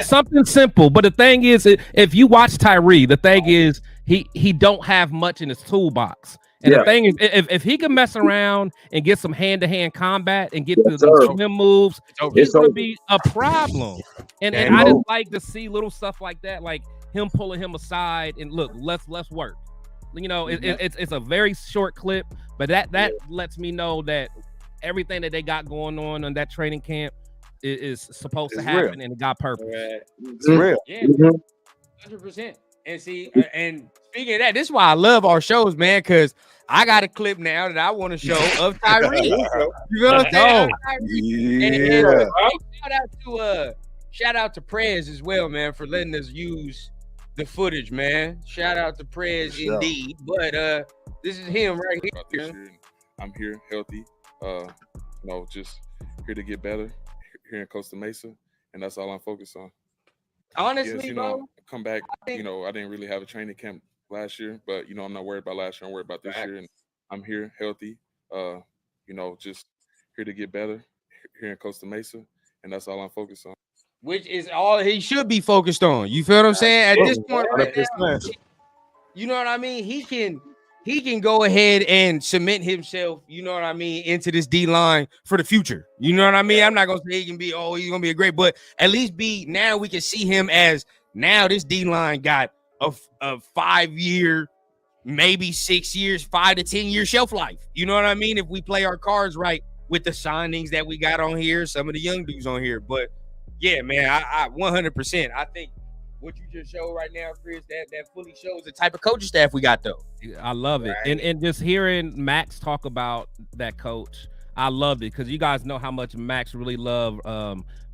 Something simple. But the thing is, if you watch Tyree, the thing is he don't have much in his toolbox. And the thing is, if he can mess around and get some hand-to-hand combat and get to the swim moves, it's going to be a problem. And I just like to see little stuff like that, like him pulling him aside and look, let's work. You know, it's a very short clip, but that lets me know that everything that they got going on in that training camp is supposed to happen, real. And it got purpose. It's real. Yeah, 100%. And see, and speaking of that, this is why I love our shows, man, because I got a clip now that I want to show of Tyree. You know what I'm saying? And shout out to Prez as well, man, for letting us use the footage, man. Shout out to Prez indeed. But this is him right here. I'm here healthy. Just here to get better here in Costa Mesa, and that's all I'm focused on. Honestly, bro, come back. I didn't really have a training camp last year, but I'm not worried about last year. I'm worried about this year, and I'm here healthy. Just here to get better here in Costa Mesa, and that's all I'm focused on. Which is all he should be focused on. You feel what I'm saying? At this point, right now, you know what I mean? He can go ahead and cement himself, you know what I mean, into this D line for the future. You know what I mean? I'm not gonna say he can be, he's gonna be a great, but at least now we can see him as now this D line got a 5-year, maybe 6 years, 5 to 10 year shelf life. You know what I mean? If we play our cards right with the signings that we got on here, some of the young dudes on here. But yeah, man, I 100%. I think what you just showed right now, Chris, that fully shows the type of coaching staff we got, though. I love it. Right. And just hearing Max talk about that coach, I loved it because you guys know how much Max really loved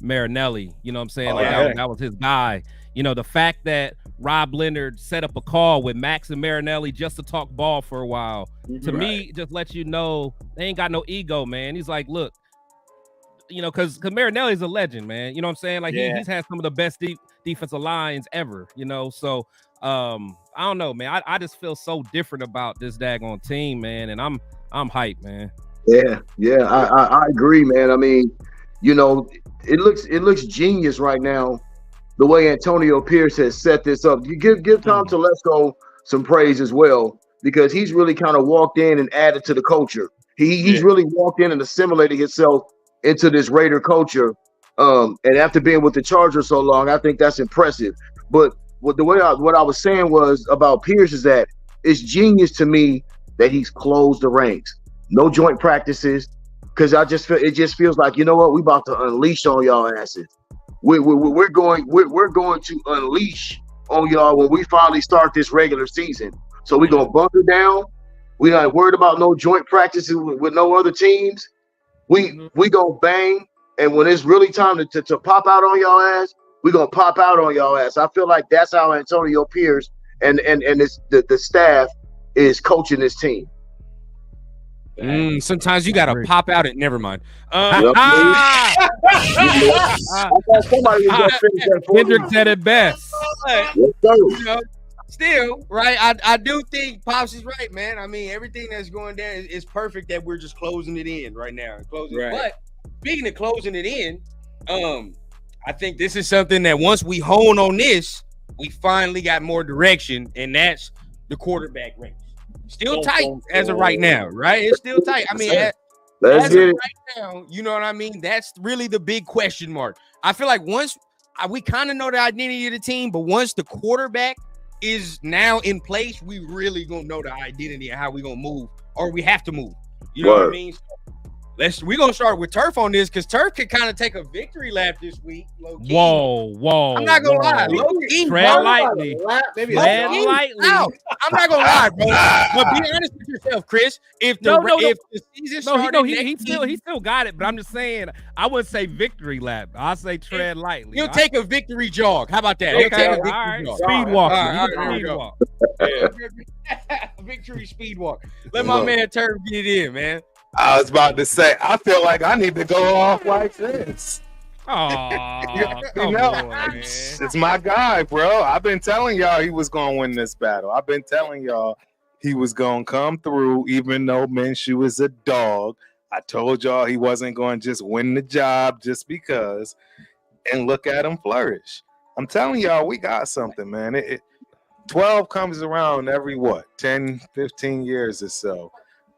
Marinelli. You know what I'm saying? That was his guy. You know, the fact that Rob Leonard set up a call with Max and Marinelli just to talk ball for a while, to me, just lets you know they ain't got no ego, man. He's like, look, because Marinelli's a legend, man. You know what I'm saying? Like he's had some of the best defensive lines ever, so I don't know, man. I just feel so different about this daggone team, man, and I'm hyped, man. Yeah, I agree, man. I mean, it looks genius right now the way Antonio Pierce has set this up. You give Tom Telesco some praise as well, because he's really kind of walked in and added to the culture. He's really walked in and assimilated himself into this Raider culture. And after being with the Chargers so long, I think that's impressive. But what I was saying was about Pierce is that it's genius to me that he's closed the ranks. No joint practices, because it just feels like, you know what, we about to unleash on y'all asses. We're going to unleash on y'all when we finally start this regular season. So we're gonna bunker down. We're not worried about no joint practices with no other teams. We gonna bang. And when it's really time to pop out on y'all ass, we're gonna pop out on y'all ass. I feel like that's how Antonio Pierce and the staff is coaching this team. Sometimes you gotta pop out it. Never mind. Kendrick said it best. Still, right? I do think Pops is right, man. I mean, everything that's going down is perfect that we're just closing it in right now. But speaking of closing it in, I think this is something that once we hone on this, we finally got more direction, and that's the quarterback range. Still tight as of right now, right? It's still tight. I mean, as of right now, you know what I mean? That's really the big question mark. I feel like once we kind of know the identity of the team, but once the quarterback is now in place, we really gonna know the identity of how we gonna move, or we have to move. You know what I mean? We're gonna start with Turf on this because Turf can kind of take a victory lap this week. Low-key. Whoa. I'm not gonna lie. Low-key, Tread lightly. Tread lightly. I'm not gonna lie, bro. But be honest with yourself, Chris. If the season started, he still got it. But I'm just saying, I wouldn't say victory lap. I'll say tread lightly. He'll take a victory jog. How about that? Okay, all right. Speed walk. Victory speed walk. Let my man Turf get it in, man. I was about to say, I feel like I need to go off like this. Oh, it's my guy, bro. I've been telling y'all he was gonna win this battle. I've been telling y'all he was gonna come through, even though Minshew is a dog. I told y'all he wasn't going to just win the job just because. And look at him flourish. I'm telling y'all, we got something, man. 12 comes around every 10, 15 years or so.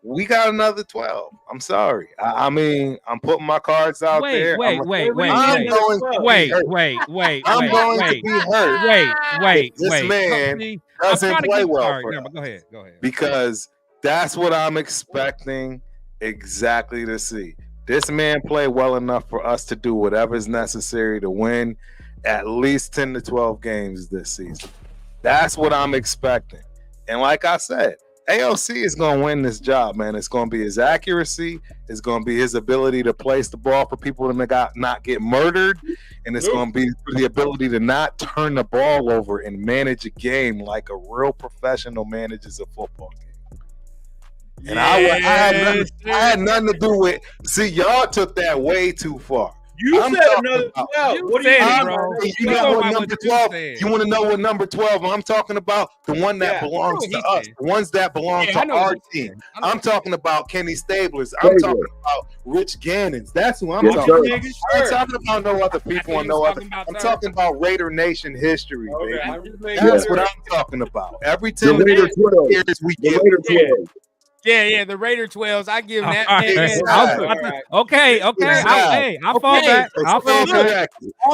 We got another 12. I'm sorry. I mean, I'm putting my cards out there. I'm going to be hurt. This man doesn't play well for us. Go ahead. Because that's what I'm expecting exactly to see. This man played well enough for us to do whatever is necessary to win at least 10 to 12 games this season. That's what I'm expecting. And like I said, AOC is going to win this job, man. It's going to be his accuracy. It's going to be his ability to place the ball for people to not get murdered. And it's going to be the ability to not turn the ball over and manage a game like a real professional manages a football game. And I had nothing to do with. See, y'all took that way too far. You said another 12. What do you mean, bro? You know what number 12? You want to know what number 12 I'm talking about? The one that belongs to us. The ones that belong to our team. I'm talking about Kenny Stablers. I'm talking about Rich Gannons. That's who I'm talking about. I'm not talking about no other people and no other. I'm talking about Raider Nation history, baby. That's what I'm talking about. Every 10 years we get Yeah, the Raider 12s. I give that. Okay. I'll fall back. All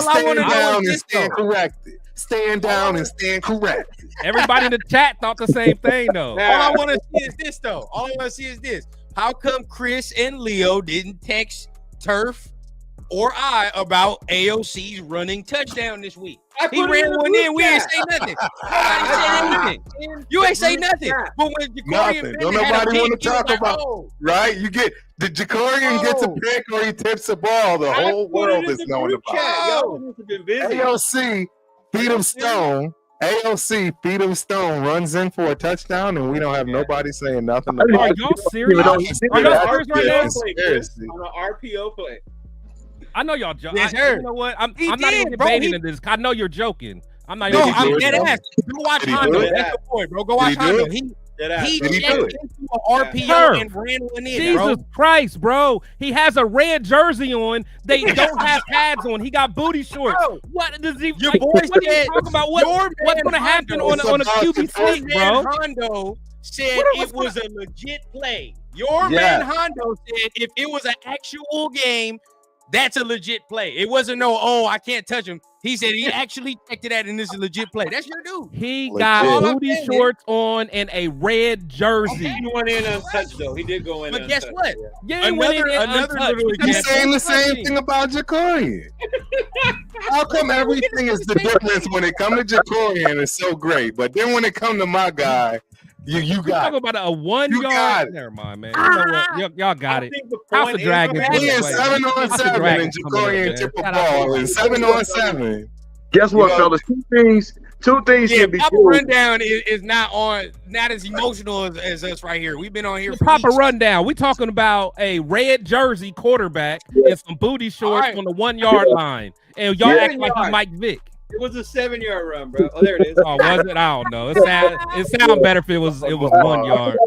I want to know is this, stand corrected. Stand down and stand corrected. Everybody in the chat thought the same thing, though. All I want to see is this, though. All I want to see is this. How come Chris and Leo didn't text Turf or I about AOC's running touchdown this week? He ran one in. We ain't say nothing. Nobody said anything. You ain't say nothing. But when Jacorian don't nobody want to talk about, right? You get the Jacorian gets a pick or he tips the ball. The whole world is knowing about it. AOC feed him Stone. AOC feed him Stone runs in for a touchdown, and we don't have nobody saying nothing about it. Are y'all serious? Are y'all serious right now? On an RPO play. I know y'all joking. You know what? I'm not even debating in this. I know you're joking. I'm not. I'm dead ass. Go watch Hondo. That's the point, bro. Go watch Hondo. He checked into an RPO and ran one in. Jesus Christ, bro! He has a red jersey on. They don't have pads on. He got booty shorts. What does he? Your boy said, what are you talking about? What's going to happen on a QB sneak, bro? Hondo said it was a legit play. Your man Hondo said if it was an actual game, that's a legit play. It wasn't I can't touch him. He said he actually checked it out and this is a legit play. That's your dude. He got booty shorts on and a red jersey. He went in untouched, though. He did go in But guess what? Yeah, another little He's saying the same thing about Jacorian. How come everything is the difference when it comes to Jacorian is so great, but then when it comes to my guy, you got talking about a 1 yard. Never mind, man. You know what? Y'all got it. House of Dragons. We in 7-on-7 and Jacorian tip a ball and 7-on-7. Guess what, fellas? Two things can be Papa Rundown is not as emotional as us right here. We've been on here for Papa Rundown. We talking about a red jersey quarterback and some booty shorts on the 1 yard line. And y'all act like he's Mike Vick. It was a 7-yard run, bro. Oh, there it is. Oh, was it? I don't know. It sounds better if it was 1 yard.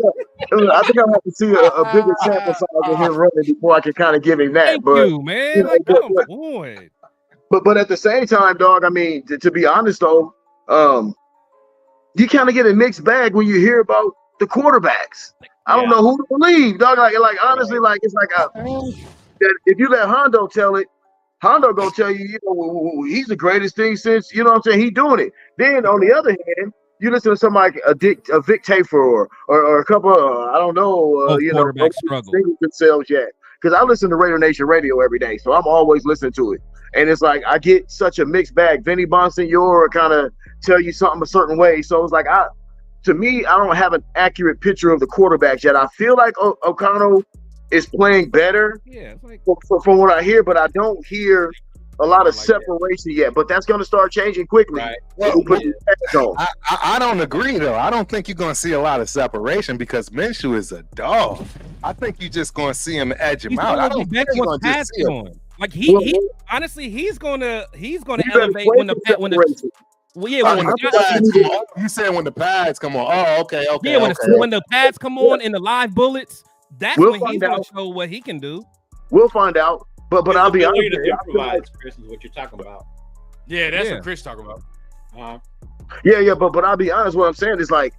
I think I have to see a bigger sample size of him running before I can kind of give him that. Thank you, man. Like, come on. But at the same time, dog, I mean, to be honest though, you kind of get a mixed bag when you hear about the quarterbacks. I don't know who to believe, dog. Like honestly, like it's like if you let Hondo tell it, Hondo gonna tell you, he's the greatest thing since, you know what I'm saying, he doing it. Then on the other hand, you listen to somebody a Vic Tafer or a couple of, I don't know, quarterback struggle themselves yet. because I listen to Raider Nation Radio every day, so I'm always listening to it. And it's like I get such a mixed bag. Vinny Bonsignor kind of tell you something a certain way. So it's like to me, I don't have an accurate picture of the quarterbacks yet. I feel like O'Connell is playing better from what I hear, but I don't hear a lot of separation yet. But that's going to start changing quickly. Right. Well, I don't agree though. I don't think you're going to see a lot of separation because Minshew is a dog. I think you're just going to see him edge him out. I don't think you're going to just see him. Like he honestly, he's gonna elevate when the you said when the pads come on. Oh, okay. Yeah, when the pads come on and the live bullets, that's when he's gonna show what he can do. We'll find out. But I'll be honest. Chris, is what you're talking about. Yeah, that's what Chris talking about. Yeah, but I'll be honest. What I'm saying is like,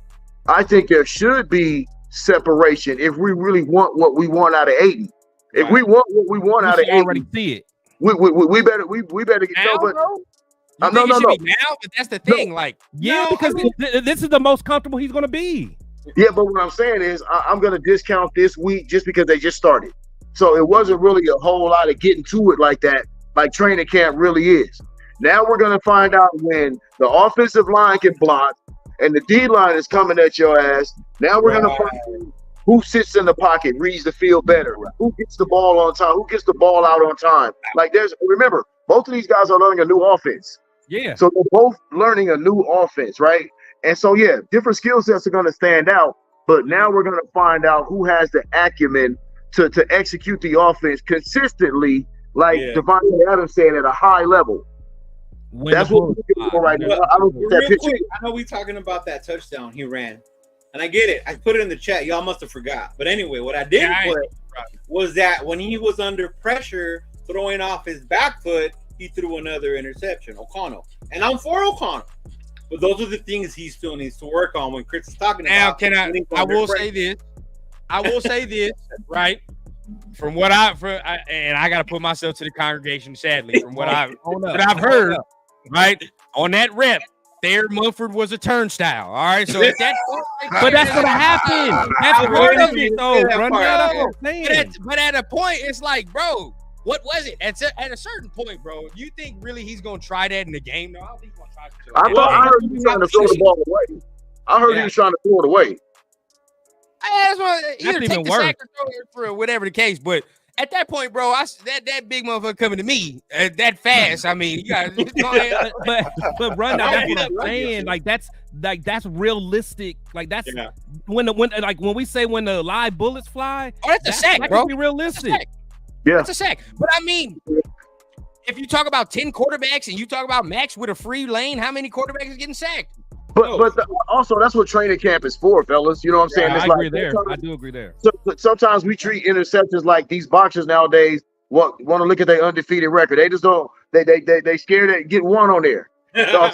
I think there should be separation if we really want what we want out of Aiden. If we want what we want out of Aiden, already see it. We better get now, but bro? no. Now, but that's the thing. Like, because this is the most comfortable he's gonna be. Yeah, but what I'm saying is I'm gonna discount this week just because they just started. So it wasn't really a whole lot of getting to it like that, like training camp really is. Now we're gonna find out when the offensive line can block and the D line is coming at your ass. Now we're gonna find out who sits in the pocket, reads the field better, who gets the ball on time, who gets the ball out on time. Like remember, both of these guys are learning a new offense. Yeah. So they're both learning a new offense, right? And so different skill sets are gonna stand out, but now we're gonna find out who has the acumen to execute the offense consistently, like Devontae Adams said, at a high level. That's what we're looking for right now. I don't get that picture. Quick, I know we're talking about that touchdown he ran. And I get it. I put it in the chat. Y'all must have forgot. But anyway, what I didn't put was that when he was under pressure, throwing off his back foot, he threw another interception, O'Connell. And I'm for O'Connell. But those are the things he still needs to work on when Chris is talking about. Now, I will say this, right? From what I got to put myself to the congregation, sadly, from what I've heard, right? On that rep, Thayer Munford was a turnstile. All right, so at that point, but that's what happened. That's part of it, though. But at a point, it's like, bro, what was it? At a certain point, bro, you think really he's gonna try that in the game? No, I don't think he's gonna try to. I heard he was trying to throw the ball away. I heard he was trying to throw it away. That's what, either take the sack or throw it for whatever the case, but. At that point, bro, that big motherfucker coming to me that fast. I mean, you guys, but run down. That's what I'm saying. Like that's realistic. Like that's when we say when the live bullets fly. Oh, that's a sack, that bro. Can be realistic. That's a sack. But I mean, if you talk about 10 quarterbacks and you talk about Max with a free lane, how many quarterbacks is getting sacked? But also that's what training camp is for, fellas. You know what I'm saying? I agree there. I do agree there. Sometimes we treat interceptions like these boxers nowadays want to look at their undefeated record. They just don't. They scared to get one on there. So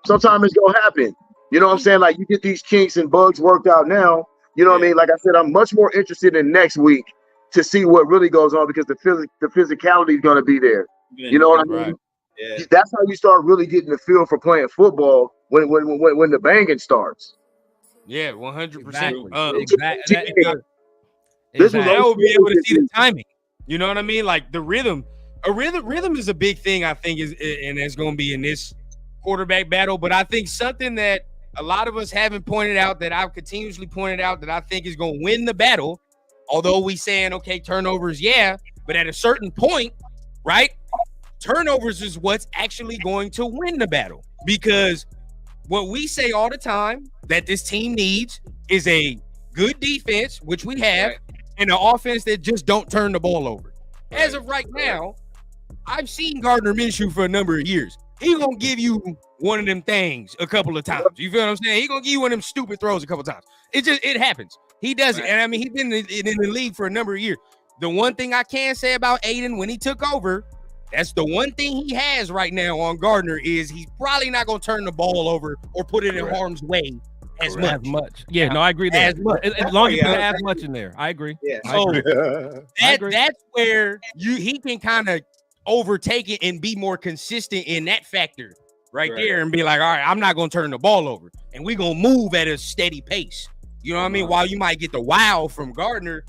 sometimes it's gonna happen. You know what I'm saying? Like you get these kinks and bugs worked out now. You know what I mean? Like I said, I'm much more interested in next week to see what really goes on because the physicality is gonna be there. You know what I mean? Right. Yeah. That's how you start really getting the feel for playing football when the banging starts. Yeah, 100%. Exactly. I will be able to see the timing. You know what I mean? Like the rhythm. Rhythm is a big thing, I think, and it's going to be in this quarterback battle. But I think something that a lot of us haven't pointed out, that I've continuously pointed out, that I think is going to win the battle. Although we saying turnovers, but at a certain point, right? Turnovers is what's actually going to win the battle, because what we say all the time that this team needs is a good defense, which we have, and an offense that just don't turn the ball over. As of right now, I've seen Gardner Minshew for a number of years. He's going to give you one of them things a couple of times. You feel what I'm saying? He's going to give you one of them stupid throws a couple of times. It happens. He does it. And I mean, he's been in the league for a number of years. The one thing I can say about Aiden when he took over, that's the one thing he has right now on Gardner, is he's probably not going to turn the ball over or put it in harm's way as much. Yeah, no, I agree there. As long as you put as much in there. I agree. Yeah. So that's where he can kind of overtake it and be more consistent in that factor right there and be like, all right, I'm not going to turn the ball over. And we're going to move at a steady pace. You know what I mean? While you might get the wow from Gardner,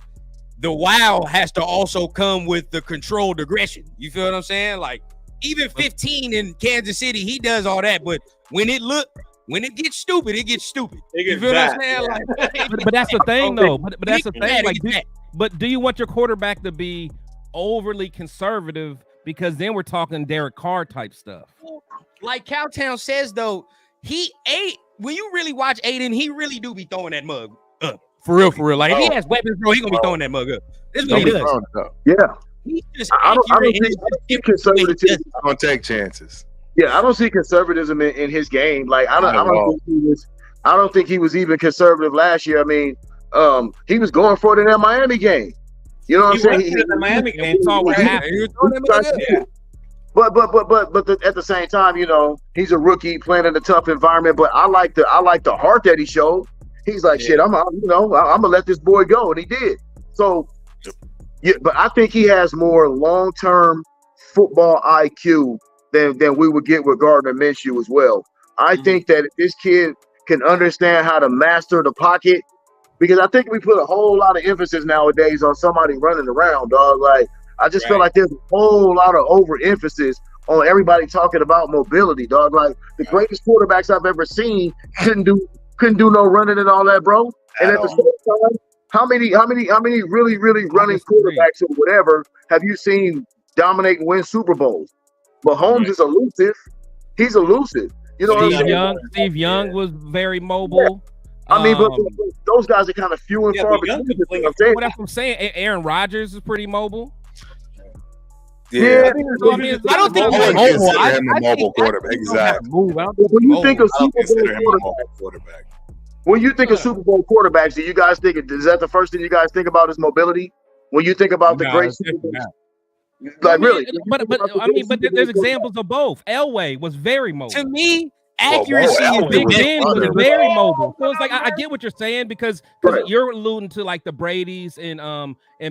the wow has to also come with the controlled aggression. You feel what I'm saying? Like even 15 in Kansas City, he does all that, but when it gets stupid, it gets stupid. You feel what I'm saying? Like, but that's the thing, though. But that's the thing. Like, but do you want your quarterback to be overly conservative? Because then we're talking Derek Carr type stuff. Like Cowtown says, though, when you really watch Aiden, he really do be throwing that mug up. For real. Like, if he has weapons, bro, he gonna be throwing that mug up. This is what he does. Yeah. He's just I don't see conservatism. I don't take chances. Yeah, I don't see conservatism in his game. Like, I don't think he was even conservative last year. I mean, he was going for it in that Miami game. You know what I'm saying? The Miami game. But at the same time, you know, he's a rookie playing in a tough environment. But I like the heart that he showed. He's like, shit, I'm gonna let this boy go, and he did. So, yeah, but I think he has more long-term football IQ than we would get with Gardner Minshew as well. I think that if this kid can understand how to master the pocket, because I think we put a whole lot of emphasis nowadays on somebody running around, dog. Like, I just feel like there's a whole lot of overemphasis on everybody talking about mobility, dog. Like, the greatest quarterbacks I've ever seen couldn't do no running and all that, bro. And at the same time, how many really running quarterbacks or whatever have you seen dominate and win Super Bowls? Mahomes is elusive. He's elusive. You know what I'm saying? Steve Young was very mobile. Yeah. I mean, but those guys are kind of few and far between. Well, that's what I'm saying. Aaron Rodgers is pretty mobile. Yeah, I don't think he's mobile. I consider him a mobile quarterback. Exactly. When you think of Super Bowl quarterback, when you think of Super Bowl quarterbacks, do you guys think is that the first thing you guys think about is mobility? When you think about the great Super Bowl, like really? But there's examples of both. Elway was very mobile. To me, accuracy is Big Ben was very mobile. So it's like I get what you're saying because you're alluding to like the Bradys and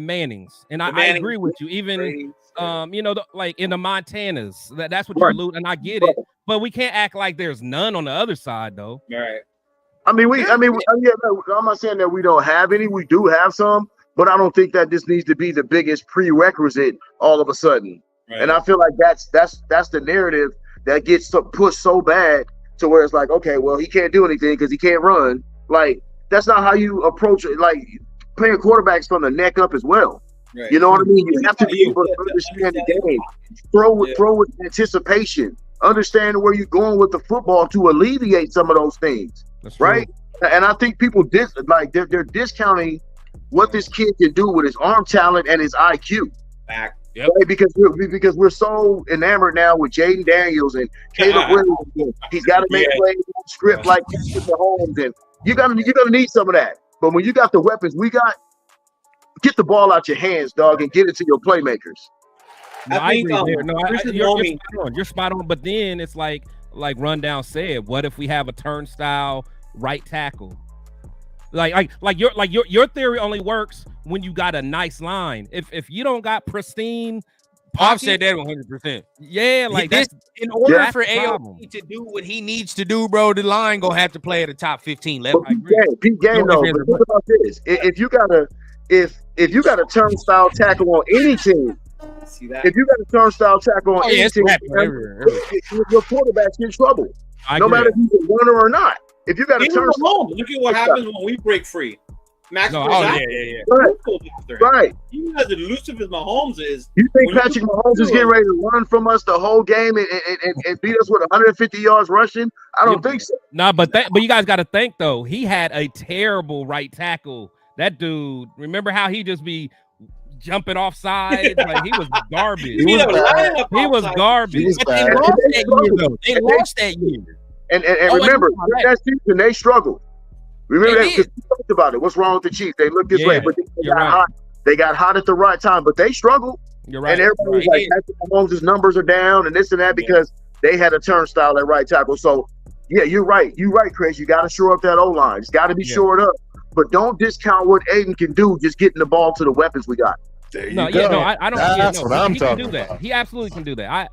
Mannings, and I agree with you. Even like in the Montanas, that's what you're alluding, and I get it. But we can't act like there's none on the other side, though. Right. I'm not saying that we don't have any. We do have some, but I don't think that this needs to be the biggest prerequisite all of a sudden. Right. And I feel like that's the narrative that gets pushed so bad to where it's like, okay, well, he can't do anything because he can't run. Like, that's not how you approach it. Like, playing quarterbacks from the neck up as well. Right. You know what I mean? You have to be able to understand the game. Throw with anticipation. Understand where you're going with the football to alleviate some of those things. That's right. True. And I think people they're discounting what this kid can do with his arm talent and his IQ. Back. Yep. Right? Because we're so enamored now with Jaden Daniels and Caleb Williams. He's got to make plays on script like Mahomes, and you're gonna need some of that. But when you got the weapons we got, get the ball out your hands, dog, and get it to your playmakers. You're spot on. But then it's like Rundown said, what if we have a turnstile right tackle? Like your theory only works when you got a nice line. If you don't got pristine, I've said that 100%. Yeah, like this. In order for AOP to do what he needs to do, bro, the line gonna have to play at a top 15 level. Peak game though. But think about this: if you got a turnstile tackle on any team. If you got a turnstile tackle on any team, your quarterback's in trouble. No matter if he's a runner or not. If you got a turnstile, look at what happens when we break free. Max, Right. Even as elusive as Mahomes is, you think Patrick Mahomes is getting ready to run from us the whole game and beat us with 150 yards rushing? I don't think so. Nah, but you guys got to think though. He had a terrible right tackle. That dude. Remember how he just be jumping off sides? Like, he was garbage. He was garbage. But they lost that year, though. They lost that year. And remember, that season they struggled. Remember that, because we talked about it. What's wrong with the Chiefs? They look this way, but they got hot at the right time, but they struggled. You're right. And everybody was like, Patrick Mahomes' numbers are down and this and that because they had a turnstile at right tackle. So, yeah, you're right. You're right, Chris. You got to shore up that O-line. It's got to be shored up. But don't discount what Aiden can do just getting the ball to the weapons we got. I don't. That's what I'm talking about. He absolutely can do that.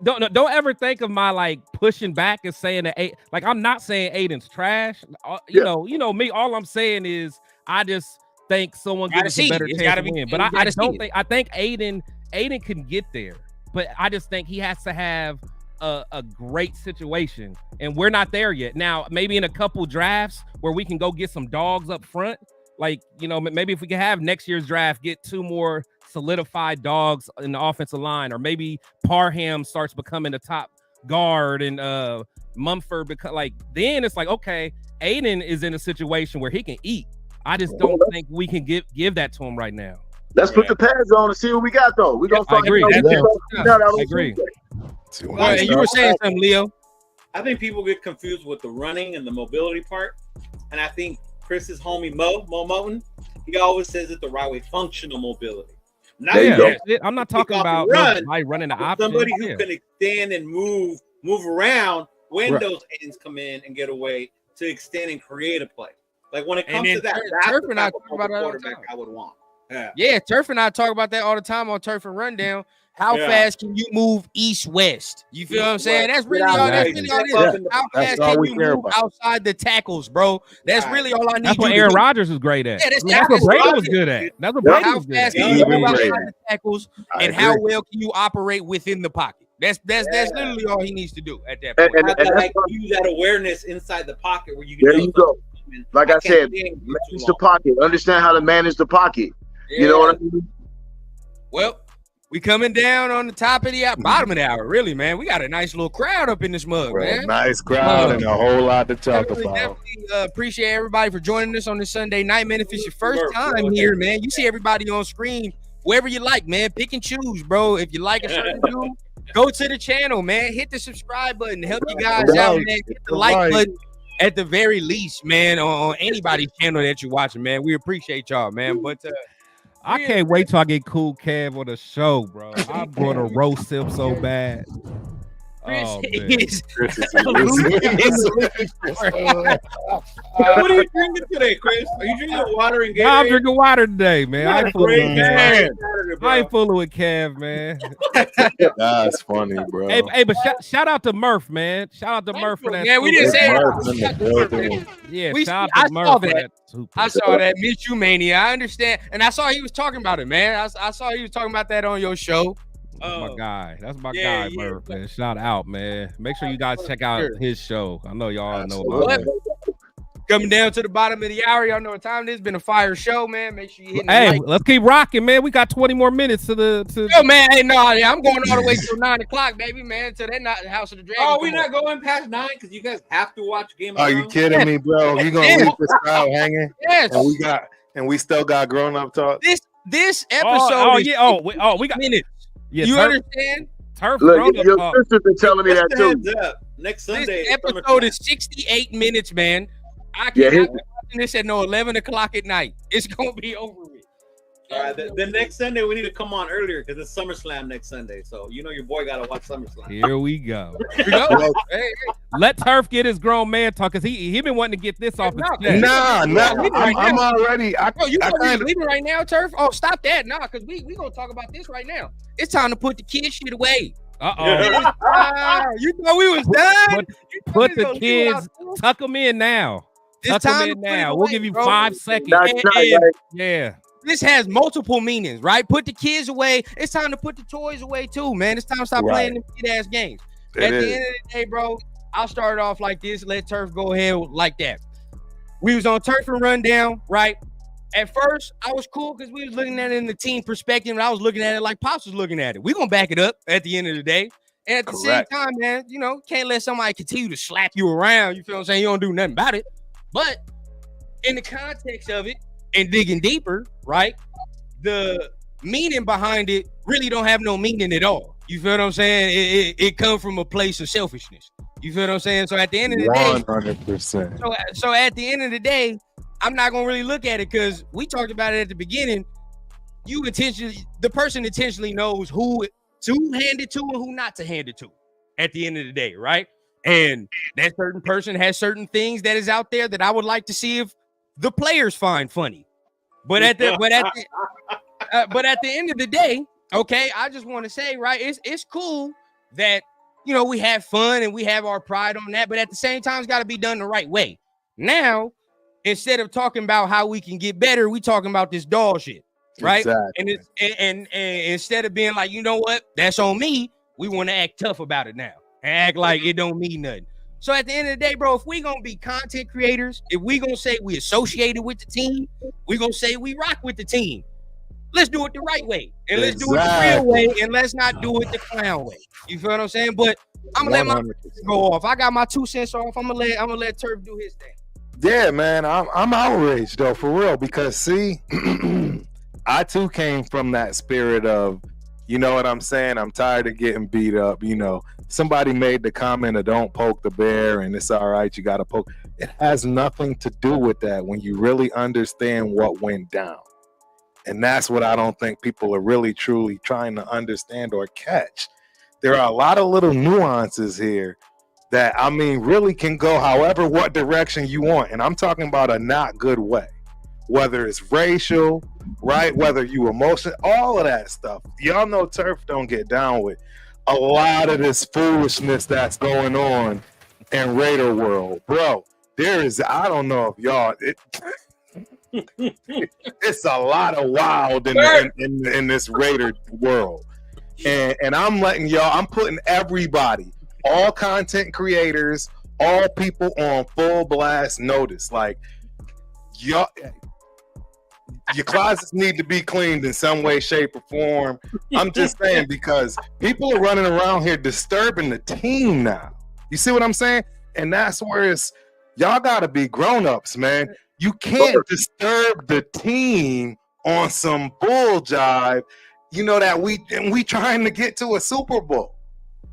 Don't ever think of my like pushing back and saying that I'm not saying Aiden's trash. You know me. All I'm saying is I just think someone Gotta gives us a see. better It's chance gotta to be- win. you But I gotta don't see it. think. I think Aiden can get there. But I just think he has to have a great situation, and we're not there yet. Now, maybe in a couple drafts where we can go get some dogs up front, like, you know, maybe if we can have next year's draft, get 2 more solidified dogs in the offensive line, or maybe Parham starts becoming the top guard and Mumford then it's like, okay, Aiden is in a situation where he can eat. I just don't think we can give that to him right now. Let's put the pads on and see what we got, though. We're gonna I agree. I agree. Well, and you were saying something, Leo. I think people get confused with the running and the mobility part, and I think Chris's homie Mo Moten, he always says it the right way: functional mobility. Now, I'm not talking about running the option. Somebody who can extend and move around when those ends come in and get away to extend and create a play. Like when it comes to that, that's Turf the and I type talk of about it all the quarterback time. I would want. Yeah, Turf and I talk about that all the time on Turf and Rundown. How fast can you move east-west? You feel what I'm saying? That's really all. That's really all it is. How fast can you move outside the tackles, bro? That's really all I need. That's what Aaron Rodgers was great at. Yeah, that's what Brady was good at. That's what Brady was good at. How fast can you move outside the tackles, and how well can you operate within the pocket? That's literally all he needs to do at that point. And use that awareness inside the pocket where you can. There you go. Like I said, manage the pocket. Understand how to manage the pocket. You know what I mean? Well, we coming down on the top of the bottom of the hour, really, man. We got a nice little crowd up in this mug, man. Nice crowd and a whole lot to talk about. Definitely appreciate everybody for joining us on this Sunday night, man. If it's your first time here, man, you see everybody on screen, wherever you like, man. Pick and choose, bro. If you like a certain dude, go to the channel, man. Hit the subscribe button. Help you guys out, man. Hit the like button at the very least, man, on anybody's channel that you're watching, man. We appreciate y'all, man. But I can't wait till I get Cool Kev on the show, bro. I brought a roast him so bad. Oh, man. What are you drinking today, Chris? Are you drinking water and Gatorade? I'm drinking water today, man. I ain't fooling with Kev, man. That's funny, bro. Hey, but shout out to Murph, man. Shout out to Murph for that. Yeah, we didn't say it. Yeah, shout out to Murph for that. I saw that. Miss You Mania. I understand. And I saw he was talking about it, man. I saw he was talking about that on your show. That's my guy. That's my guy, Murph, man. Shout out, man. Make sure you guys check out his show. I know y'all know about it. Coming down to the bottom of the hour. Y'all know what time it is. Been a fire show, man. Make sure you hit Hey, let's keep rocking, man. We got 20 more minutes to the Yo, man. Hey, no, I'm going all the way till 9 o'clock, baby, man. To that House of the Dragon. Oh, we're not going past 9 because you guys have to watch Game of Thrones. Are you kidding me, bro? You gonna leave this crowd hanging? Yes. And we still got grown up talk. This episode. We got minutes. Yeah, you understand? Turf. Look, your sister's been telling me that too. Next Sunday. This episode is 68 minutes, man. I cannot be watching this at 11 o'clock at night. It's gonna be over with. All right, the next Sunday we need to come on earlier because it's SummerSlam next Sunday. So you know your boy gotta watch SummerSlam. Here we go. Let Turf get his grown man talk because he been wanting to get this off his chest. Nah, I'm already. You leaving right now, Turf? Oh, stop that, because we gonna talk about this right now. It's time to put the kid shit away. You thought we was done? Put the kids, tuck them in now. Tuck them in now. We'll give you 5 seconds. Yeah. This has multiple meanings, right? Put the kids away. It's time to put the toys away too, man. It's time to stop playing them kid-ass games. At the end of the day, bro, I'll start it off like this. Let Turf go ahead like that. We was on Turf and Rundown, right? At first, I was cool because we was looking at it in the team perspective, and I was looking at it like Pops was looking at it. We're going to back it up at the end of the day. And at the same time, man, can't let somebody continue to slap you around. You feel what I'm saying? You don't do nothing about it. But in the context of it, and digging deeper, right? The meaning behind it really don't have no meaning at all. You feel what I'm saying? It comes from a place of selfishness. You feel what I'm saying? So at the end of the day, 100%. So at the end of the day, I'm not gonna really look at it because we talked about it at the beginning. The person intentionally knows who to hand it to and who not to hand it to. At the end of the day, right? And that certain person has certain things that is out there that I would like to see if the players find funny, but at the end of the day, okay, I just want to say, right, it's cool that we have fun and we have our pride on that, but at the same time, it's got to be done the right way. Now, instead of talking about how we can get better, we talking about this dog shit, right? Exactly. And instead of being like, you know what, that's on me, we want to act tough about it now and act like it don't mean nothing. So at the end of the day, bro, if we gonna be content creators, if we gonna say we associated with the team, we gonna say we rock with the team. Let's do it the right way, and let's do it the real way, and let's not do it the clown way. You feel what I'm saying? But I'm gonna let my go off. I got my 2 cents off. I'm gonna let Turf do his thing. Yeah, man, I'm outraged though, for real, because see, I too came from that spirit of, you know what I'm saying? I'm tired of getting beat up. You know, somebody made the comment of don't poke the bear, and it's all right, you gotta poke. It has nothing to do with that when you really understand what went down. And that's what I don't think people are really truly trying to understand or catch. There are a lot of little nuances here that, I mean, really can go however, what direction you want. And I'm talking about a not good way, whether it's racial, right? Whether you emotional, all of that stuff. Y'all know Turf don't get down with a lot of this foolishness that's going on in Raider world. Bro, there is, I don't know if y'all, it's a lot of wild in this Raider world. And I'm letting y'all, I'm putting everybody, all content creators, all people on full blast notice. Like, y'all, your closets need to be cleaned in some way, shape, or form. I'm just saying, because people are running around here disturbing the team now. You see what I'm saying? And that's where it's, y'all gotta be grown-ups, man. You can't disturb the team on some bull jive, you know, that we trying to get to a Super Bowl.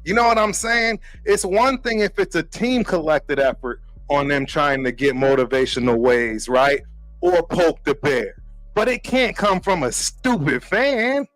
You know what I'm saying? It's one thing if it's a team collected effort on them trying to get motivational ways, right? Or poke the bear. But it can't come from a stupid fan.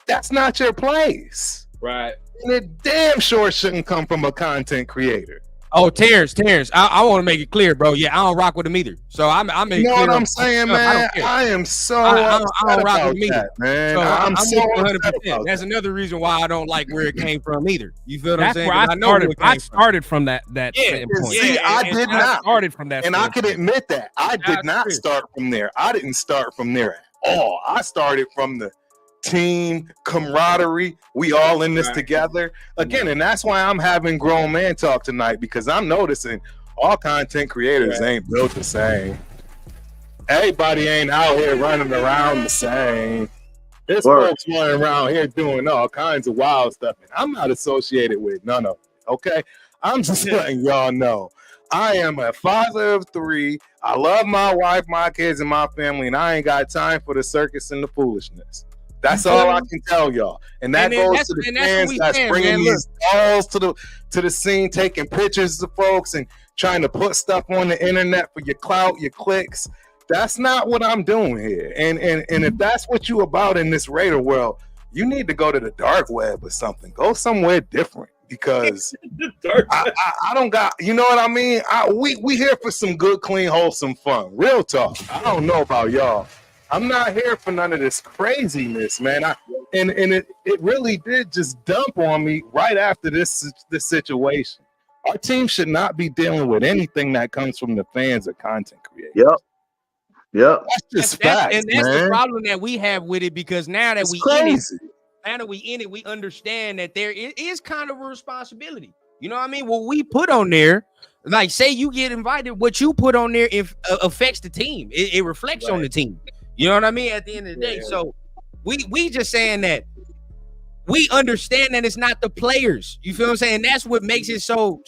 That's not your place. Right. And it damn sure shouldn't come from a content creator. Oh, Terrence, I want to make it clear, bro. Yeah, I don't rock with him either. So I'm you know what I'm saying, man? I am so I don't rock with him that, man. So I'm so 100%. That's another reason why I don't like where it came from either. You feel what I'm saying? I started from that standpoint. See, I did not. Started from that, and I can admit that I did not start from there. I didn't start from there at all. I started from the team camaraderie. We all in this together again, and that's why I'm having grown man talk tonight, because I'm noticing all content creators ain't built the same. Everybody ain't out here running around the same. There's folks running around here doing all kinds of wild stuff, and I'm not associated with none of it. Okay, I'm just letting y'all know I am a father of 3. I love my wife, my kids, and my family, and I ain't got time for the circus and the foolishness. That's all I can tell y'all, and that goes to the fans that's bringing these dolls to the scene, taking pictures of folks and trying to put stuff on the internet for your clout, your clicks. That's not what I'm doing here. And if that's what you about in this Raider world, you need to go to the dark web or something. Go somewhere different, because I don't got, you know what I mean? We here for some good, clean, wholesome fun. Real talk. I don't know about y'all. I'm not here for none of this craziness, man. And it really did just dump on me right after this situation. Our team should not be dealing with anything that comes from the fans or content creators. Yep. That's just facts, and that's man. the problem that we have with it, because now that we in it, we understand that there is kind of a responsibility. You know what I mean? What we put on there, like say you get invited, what you put on there affects the team. It reflects on the team. You know what I mean? At the end of the day, so we just saying that we understand that it's not the players. You feel what I'm saying? That's what makes it so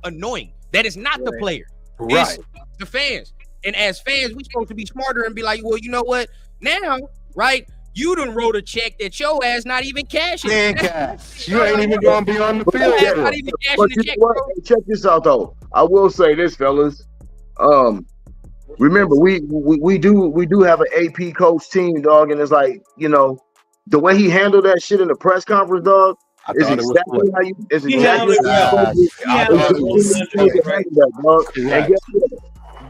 annoying. That it's not the player, it's the fans. And as fans, we supposed to be smarter and be like, well, you know what? Now, right? You done wrote a check that your ass not even cashing. You ain't even gonna be on the field. Not even cashing the check, bro. Check this out though. I will say this, fellas. Remember, we do have an AP coach team, dog, and it's like, you know, the way he handled that shit in the press conference, dog, is exactly how you. It's exactly how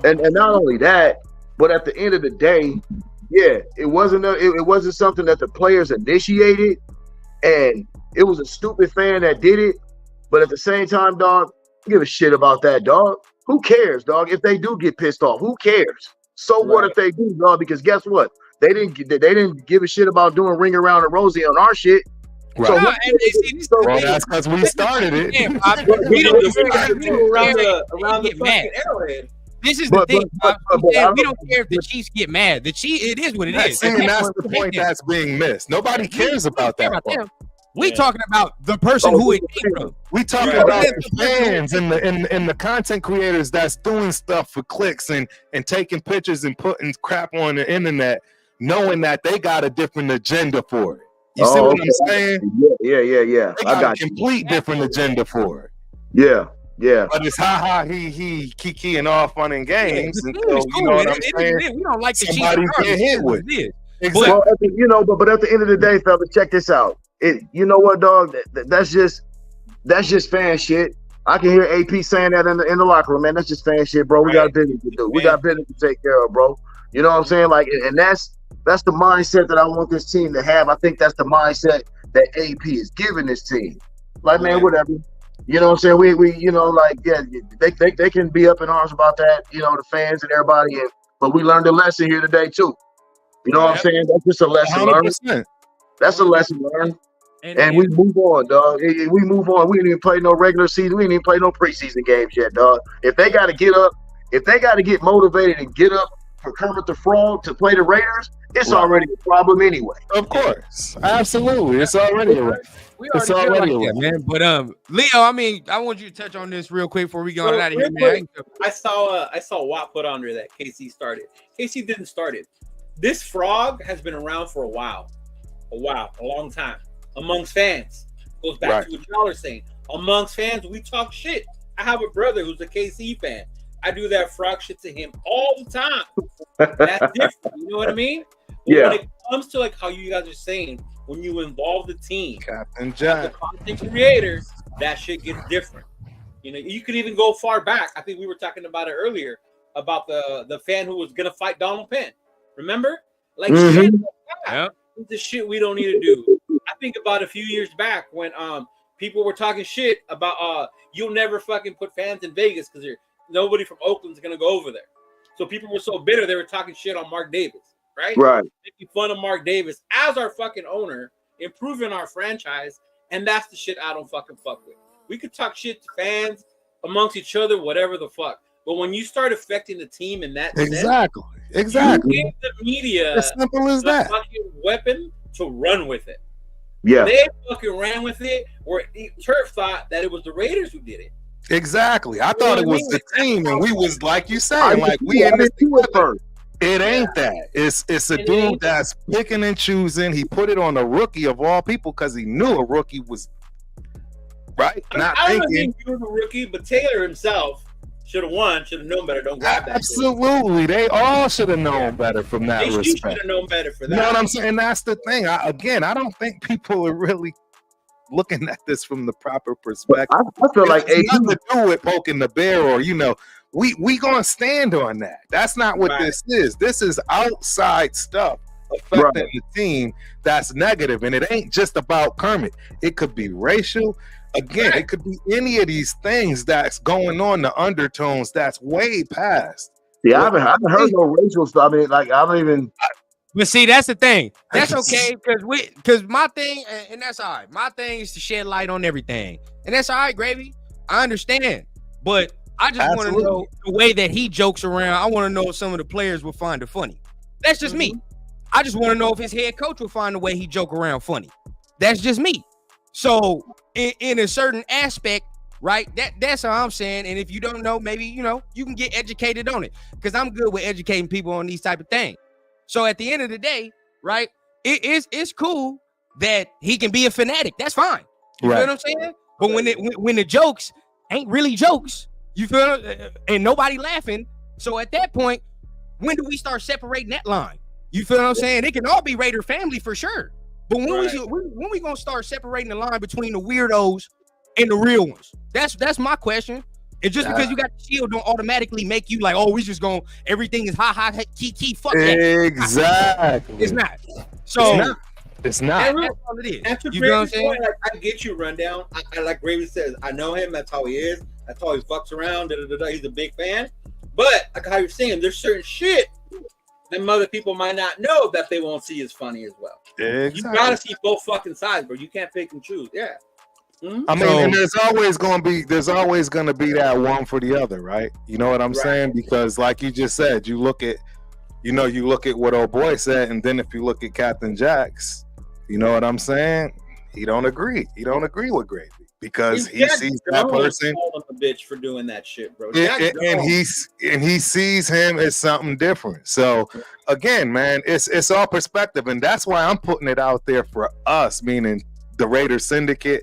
and not only that, but at the end of the day, it wasn't something that the players initiated, and it was a stupid fan that did it. But at the same time, dog, give a shit about that, dog. Who cares, dog? If they do get pissed off, who cares? So what if they do, dog? Because guess what? They didn't give a shit about doing Ring Around the Rosie on our shit. Right. So, Well, that's because we started it. We don't around the fucking arrowhead. This is the thing. We don't care if the Chiefs get mad. The Chiefs, it is what it is. And that's the point that's being missed. Nobody cares about that. We talking about the person who it came from. We talking about the fans and the content creators that's doing stuff for clicks and taking pictures and putting crap on the internet, knowing that they got a different agenda for it. You see what I'm saying? Yeah. They got a complete different agenda for it. Yeah. But it's he kikiing all fun and games. And so, you know what I'm saying? We don't like the Chiefs. Somebody get hit with it. Exactly. Well, but at the end of the day, fellas, check this out. You know what, dog? That's just fan shit. I can hear AP saying that in the locker room, man. That's just fan shit, bro. We got business to do. We got business to take care of, bro. You know what I'm saying? Like, and that's the mindset that I want this team to have. I think that's the mindset that AP is giving this team. Like, man, whatever. You know what I'm saying? We you know, like, yeah, they can be up in arms about that, you know, the fans and everybody. But we learned a lesson here today too. You know what I'm saying? That's just a lesson learned. That's a lesson learned. And we move on, dog. We move on. We didn't even play no regular season. We didn't even play no preseason games yet, dog. If they got to get up, if they got to get motivated and get up for Kermit the Frog to play the Raiders, it's already a problem anyway. Of course, absolutely, it's already a it's already like that, man. But Leo, I mean, I want you to touch on this real quick before we go out of here, man. I saw Watt put under that KC started. KC didn't start it. This frog has been around for a long time. Amongst fans, goes back to what y'all are saying. Amongst fans, we talk shit. I have a brother who's a KC fan. I do that frog shit to him all the time. That's different. You know what I mean? But when it comes to like how you guys are saying, when you involve the team, Captain Jack, the content creator, that shit gets different. You know, you could even go far back. I think we were talking about it earlier about the fan who was gonna fight Donald Penn. Remember? Like shit like that. The shit we don't need to do. I think about a few years back when people were talking shit about you'll never fucking put fans in Vegas because nobody from Oakland's gonna go over there. So people were so bitter they were talking shit on Mark Davis, right? Making fun of Mark Davis as our fucking owner, improving our franchise, and that's the shit I don't fucking fuck with. We could talk shit to fans amongst each other, whatever the fuck. But when you start affecting the team in that sense, you give the media as simple as that fucking weapon to run with it. Yeah, they fucking ran with it. Where Turf thought that it was the Raiders who did it. Exactly. I thought it was the team, and we was like you said, like we in this together. It ain't that. It's a dude that's picking and choosing. He put it on a rookie of all people because he knew a rookie was right. I don't think he was a rookie, but Taylor himself should have won. Should have known better. Don't grab that. Absolutely, they all should have known better from that respect. They should have known better for that. You know what I'm saying? That's the thing. I don't think people are really looking at this from the proper perspective. I feel like it's nothing to do with poking the bear, or we gonna stand on that. That's not what this is. This is outside stuff affecting the team that's negative, and it ain't just about Kermit. It could be racial. Again, it could be any of these things that's going on, the undertones that's way past. Yeah, I haven't heard no racial stuff. I mean, like, I don't even. But see, that's the thing. That's okay because my thing, and that's all right. My thing is to shed light on everything, and that's all right, Gravy. I understand, but I just want to know the way that he jokes around. I want to know if some of the players will find it funny. That's just me. I just want to know if his head coach will find the way he joke around funny. That's just me. So in a certain aspect, right? That's how I'm saying. And if you don't know, maybe you can get educated on it, because I'm good with educating people on these type of things. So at the end of the day, right? It's cool that he can be a fanatic. That's fine. You feel what I'm saying? But when the jokes ain't really jokes, you feel, and nobody laughing. So at that point, when do we start separating that line? You feel what I'm saying? It can all be Raider family for sure. But when we gonna start separating the line between the weirdos and the real ones? That's my question. And just because you got the shield don't automatically make you like, oh, we just gonna, everything is ha key fuck that. Exactly. It's not. So It's not. That's all it is. After You know what I'm saying? Point, like, I get you, Rundown. I like Gravy says, I know him. That's how he is. That's how he fucks around. He's a big fan. But like how you're saying, there's certain shit that other people might not know that they won't see as funny as well. Exactly. You gotta see both fucking sides, bro. You can't pick and choose. Yeah. Mm-hmm. I mean, and there's always gonna be that one for the other, right? You know what I'm saying? Because like you just said, you look at what old boy said, and then if you look at Captain Jax, you know what I'm saying? He don't agree. He don't agree with Gravy because he sees that person. A bitch for doing that shit, bro. And he sees him as something different. So again, man, it's all perspective, and that's why I'm putting it out there for us, meaning the Raider Syndicate.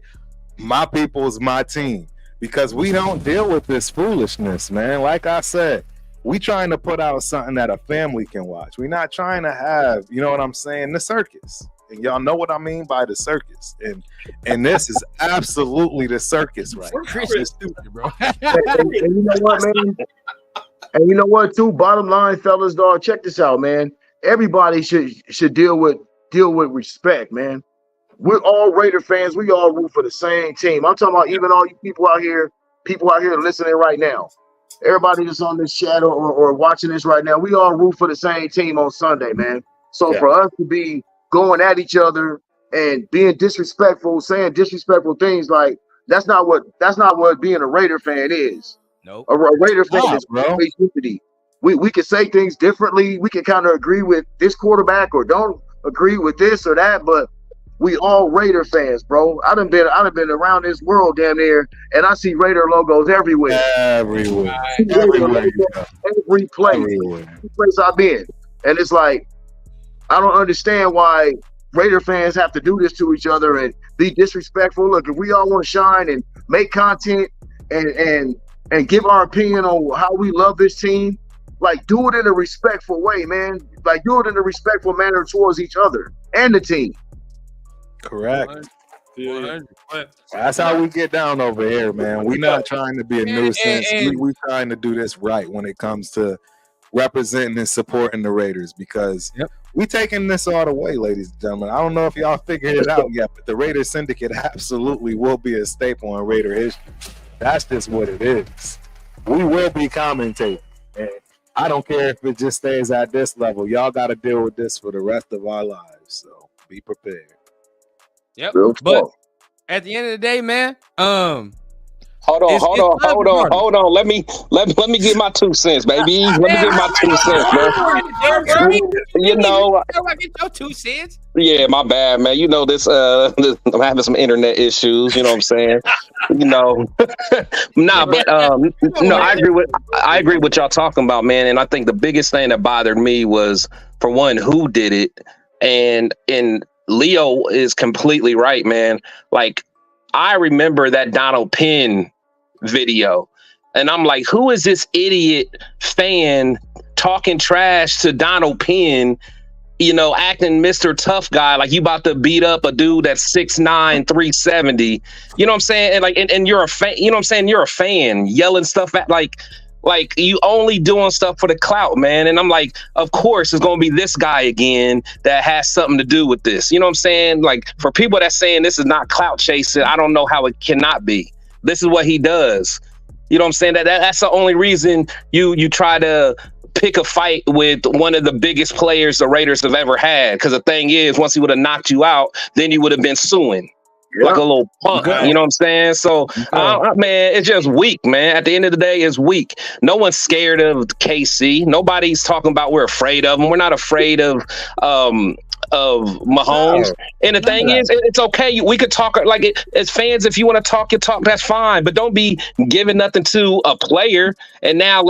My people is my team, because we don't deal with this foolishness, man. Like I said, we trying to put out something that a family can watch. We're not trying to have, you know what I'm saying, the circus. And y'all know what I mean by the circus. And this is absolutely the circus, right? Chris is stupid, bro. And you know what, man? And you know what, too? Bottom line, fellas, dog, check this out, man. Everybody should deal with respect, man. We're all Raider fans. We all root for the same team. I'm talking about even all you people out here listening right now. Everybody that's on this chat or watching this right now, we all root for the same team on Sunday, man. So for us to be going at each other and being disrespectful, saying disrespectful things, like that's not what being a Raider fan is. Nope. A Raider fan is unity. We can say things differently. We can kind of agree with this quarterback or don't agree with this or that, but we all Raider fans, bro. I done been around this world damn near, and I see Raider logos everywhere. Every place I've been. And it's like, I don't understand why Raider fans have to do this to each other and be disrespectful. Look, if we all want to shine and make content and give our opinion on how we love this team, like, do it in a respectful way, man. Like, do it in a respectful manner towards each other and the team. Correct. 100%. That's how we get down over here, man. We're not trying to be a nuisance. We're trying to do this right when it comes to representing and supporting the Raiders, because we taking this all the way, ladies and gentlemen. I don't know if y'all figured it out yet, but the Raider Syndicate absolutely will be a staple in Raider history. That's just what it is. We will be commentating, and I don't care if it just stays at this level. Y'all got to deal with this for the rest of our lives, so be prepared. Yep. But at the end of the day, man, Hold on. Let me get my 2 cents, baby. Let me get my 2 cents, man. You know, get your 2 cents. Yeah, my bad, man. You know this. I'm having some internet issues. You know what I'm saying? You know, but no, I agree with y'all talking about, man. And I think the biggest thing that bothered me was, for one, who did it, and Leo is completely right, man. Like, I remember that Donald Penn video, and I'm like, who is this idiot fan talking trash to Donald Penn, you know, acting Mr. Tough Guy, like you about to beat up a dude that's 6'9", 370. You know what I'm saying? And like, and you're a fan, you know what I'm saying? You're a fan yelling stuff at like you only doing stuff for the clout, man. And I'm like, of course it's gonna be this guy again that has something to do with this. You know what I'm saying? Like, for people that's saying this is not clout chasing, I don't know how it cannot be. This is what he does. You know what I'm saying? That's the only reason you try to pick a fight with one of the biggest players the Raiders have ever had. Because the thing is, once he would have knocked you out, then you would have been suing. Like a little punk, you know what I'm saying? So, man, it's just weak, man. At the end of the day, it's weak. No one's scared of KC. Nobody's talking about we're afraid of them. We're not afraid of Mahomes. And the thing is, it's okay. We could talk like it as fans. If you want to talk your talk, that's fine. But don't be giving nothing to a player and now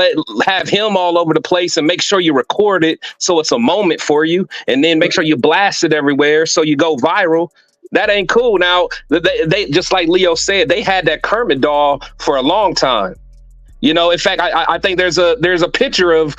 have him all over the place, and make sure you record it so it's a moment for you, and then make sure you blast it everywhere so you go viral. That ain't cool. Now, they just like Leo said, they had that Kermit doll for a long time. You know, in fact, I think there's a picture of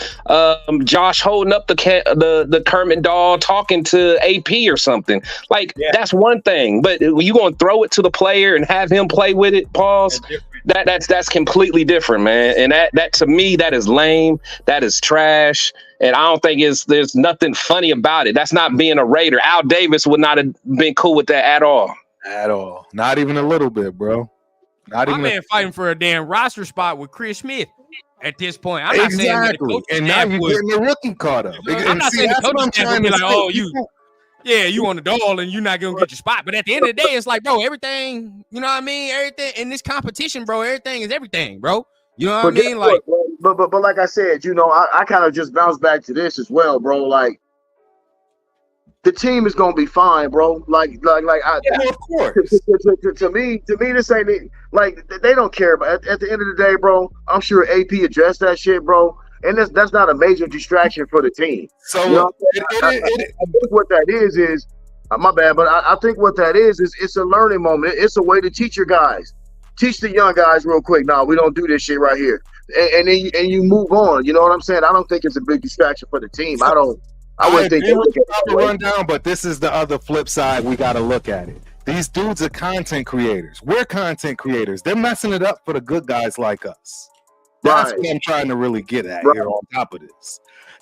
Josh holding up the Kermit doll talking to AP or something. Like, that's one thing, but you gonna throw it to the player and have him play with it? Pause. That's completely different, man. And that to me, that is lame. That is trash. And I don't think there's nothing funny about it. That's not being a Raider. Al Davis would not have been cool with that at all. At all. Not even a little bit, bro. Not My even man fighting for a damn roster spot with Chris Smith at this point. I'm not saying that the exactly. coaching And now staff you're would- getting the rookie caught up. I'm And not see, saying the that's what coaching I'm staff trying would be to like, say. oh, you on the dole and you're not gonna get your spot. But at the end of the day, it's like, bro, everything, you know what I mean? Everything in this competition, bro, everything is everything, bro. You know what I But guess mean? Like, what? But like I said, you know, I kind of just bounce back to this as well, bro. Like, the team is gonna be fine, bro. Like, of course. To me, this ain't it. Like, they don't care. But at the end of the day, bro, I'm sure AP addressed that shit, bro. And that's not a major distraction for the team. So You know, I think what that is my bad, but I think what that is it's a learning moment. It's a way to teach your guys, teach the young guys real quick. No, we don't do this shit right here, and then you move on. You know what I'm saying? I don't think it's a big distraction for the team. I wouldn't think agree with the rundown, but this is the other flip side. We got to look at it. These dudes are content creators. We're content creators. They're messing it up for the good guys like us. That's what I'm trying to really get at here on top of this.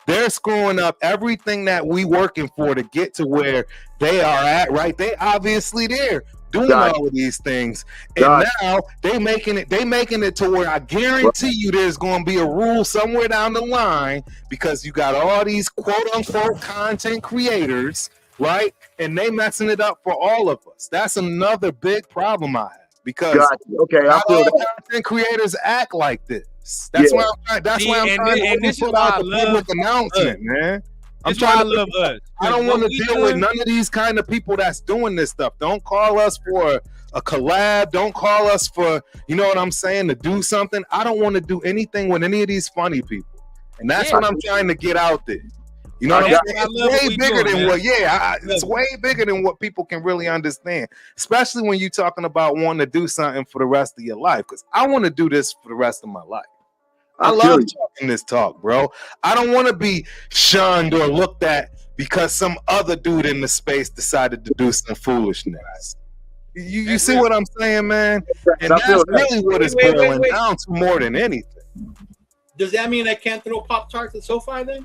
They're screwing up everything that we working for to get to where they are at, right? They obviously there doing all of these things. And now they making it to where I guarantee you there's going to be a rule somewhere down the line because you got all these quote unquote content creators, right? And they messing it up for all of us. That's another big problem I have because not all content creators act like this. That's why I'm trying to put out the public announcement, man. I'm trying to love us. I don't want to deal with none of these kind of people that's doing this stuff. Don't call us for a collab. Don't call us for, you know what I'm saying, to do something. I don't want to do anything with any of these funny people. And that's what I'm trying to get out there. You know what I'm saying? It's way bigger than what, it's way bigger than what people can really understand, especially when you're talking about wanting to do something for the rest of your life. Because I want to do this for the rest of my life. I love talking this talk, bro. I don't want to be shunned or looked at because some other dude in the space decided to do some foolishness. You see what I'm saying, man? And that's really what it's boiling down to more than anything. Does that mean I can't throw Pop-Tarts at SoFi then?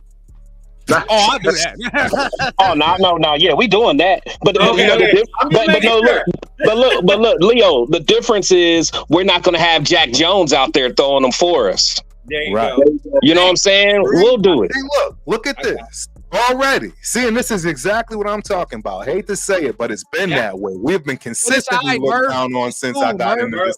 Oh, I do that. Oh no, yeah, we doing that. But look, Leo, the difference is we're not going to have Jack Jones out there throwing them for us. There you go. You know what I'm saying? We'll do it. Hey, look at this already. See, and this is exactly what I'm talking about. I hate to say it, but it's been that way. We've been consistently looked down on since I got into this.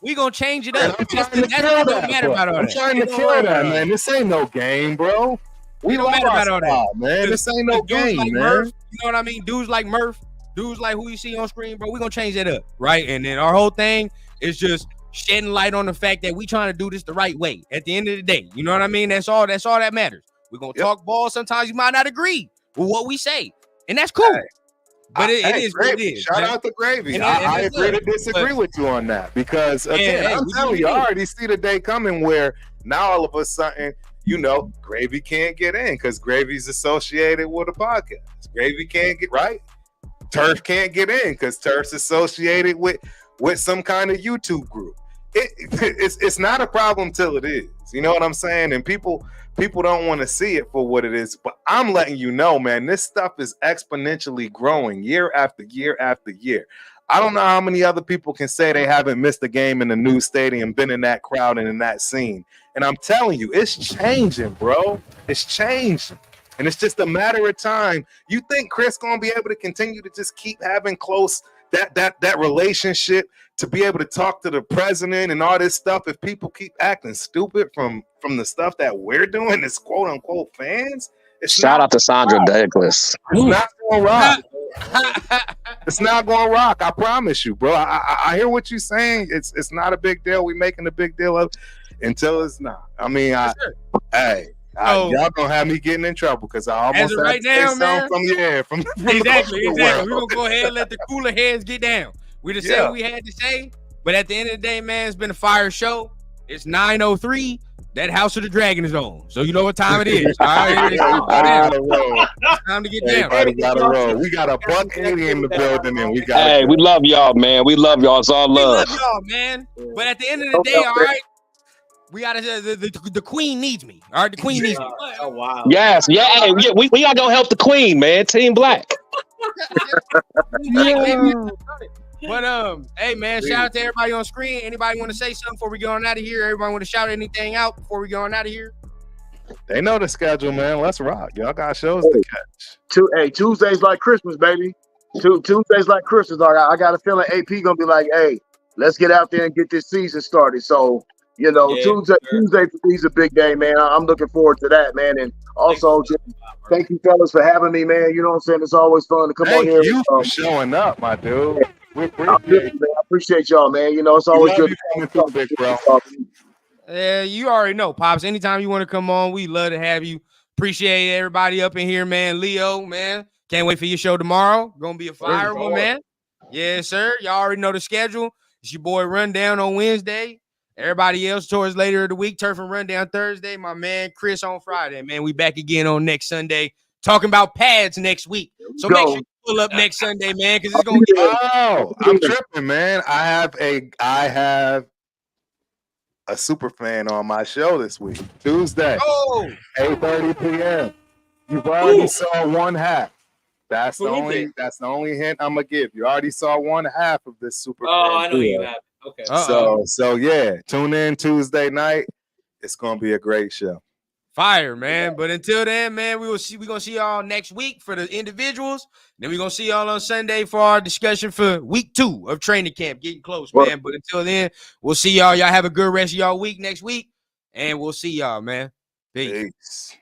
We gonna change it up. That's what don't matter about all that. I'm trying to kill that, man. This ain't no game, bro. We don't matter about all that, man. This ain't no game, man. Murph, you know what I mean? Dudes like Murph, dudes like who you see on screen, bro. We gonna change that up, right? And then our whole thing is just shedding light on the fact that we trying to do this the right way. At the end of the day, you know what I mean? That's all that matters. We're gonna talk ball. Sometimes you might not agree with what we say, and that's cool. But it is what it is. Shout out to Gravy. I agree to disagree with you on that because again, I'm telling you, I already see the day coming where now all of a sudden, you know, Gravy can't get in because Gravy's associated with a podcast. Gravy can't get right. Turf can't get in because Turf's associated with some kind of YouTube group. It's not a problem till it is. You know what I'm saying? And people don't want to see it for what it is. But I'm letting you know, man, this stuff is exponentially growing year after year after year. I don't know how many other people can say they haven't missed a game in a new stadium, been in that crowd and in that scene. And I'm telling you, it's changing, bro. It's changing. And it's just a matter of time. You think Chris gonna be able to continue to just keep having close that relationship, to be able to talk to the president and all this stuff if people keep acting stupid from the stuff that we're doing as quote unquote fans? Shout out to Sandra Douglas. It's not gonna rock. It's not gonna rock. I promise you, bro. I hear what you're saying. It's not a big deal. We making a big deal of until it's not. I mean, y'all gonna have me getting in trouble because I almost have right now, man. From exactly. We're gonna go ahead and let the cooler heads get down. We just said what we had to say, but at the end of the day, man, it's been a fire show. It's 9:03. that House of the Dragon is on. So you know what time it is. All right, it's time to get down. Everybody got to roll. We got a $180 in the building, and we got. Hey, we love y'all, man. We love y'all. It's all love. We love y'all, man. But at the end of the day, all right, we gotta the queen needs me. All right, the queen needs me. Oh wow. Yes, yeah. Hey, we gotta go help the queen, man. Team Black. But hey man, shout out to everybody on screen. Anybody want to say something before we go on out of here? Everybody want to shout anything out before we go on out of here? They know the schedule, man. Let's rock. Y'all got shows to catch. Hey, Tuesdays like Christmas, baby. Tuesdays like Christmas. Dog. I got a feeling AP gonna be like, hey, let's get out there and get this season started. So, you know, Tuesday for me is a big day, man. I'm looking forward to that, man. And also, just thank you, fellas, for having me, man. You know what I'm saying? It's always fun to come on here. Thank you for showing up, my dude. We I appreciate y'all, man. You know, it's always good to come, big bro. Yeah, you already know, Pops. Anytime you want to come on, we love to have you. Appreciate everybody up in here, man. Leo, man. Can't wait for your show tomorrow. Gonna be a fire one, man. Yes, sir. Y'all already know the schedule. It's your boy Rundown on Wednesday. Everybody else towards later of the week. Turf and Rundown Thursday. My man Chris on Friday. Man, we back again on next Sunday. Talking about pads next week. So make sure you pull up next Sunday, man, because it's gonna get. Oh, I'm tripping, man. I have a super fan on my show this week. Tuesday, 8:30 p.m. You've already saw one half. That's the only hint I'm gonna give. You already saw one half of this super fan. I know you have. Okay. So yeah, tune in Tuesday night. It's gonna be a great show. Fire, man. But until then, man, we're gonna see y'all next week for the individuals. Then we're gonna see y'all on Sunday for our discussion for week 2 of training camp. Getting close, man. But until then, we'll see y'all. Y'all have a good rest of y'all week next week. And we'll see y'all, man. Peace.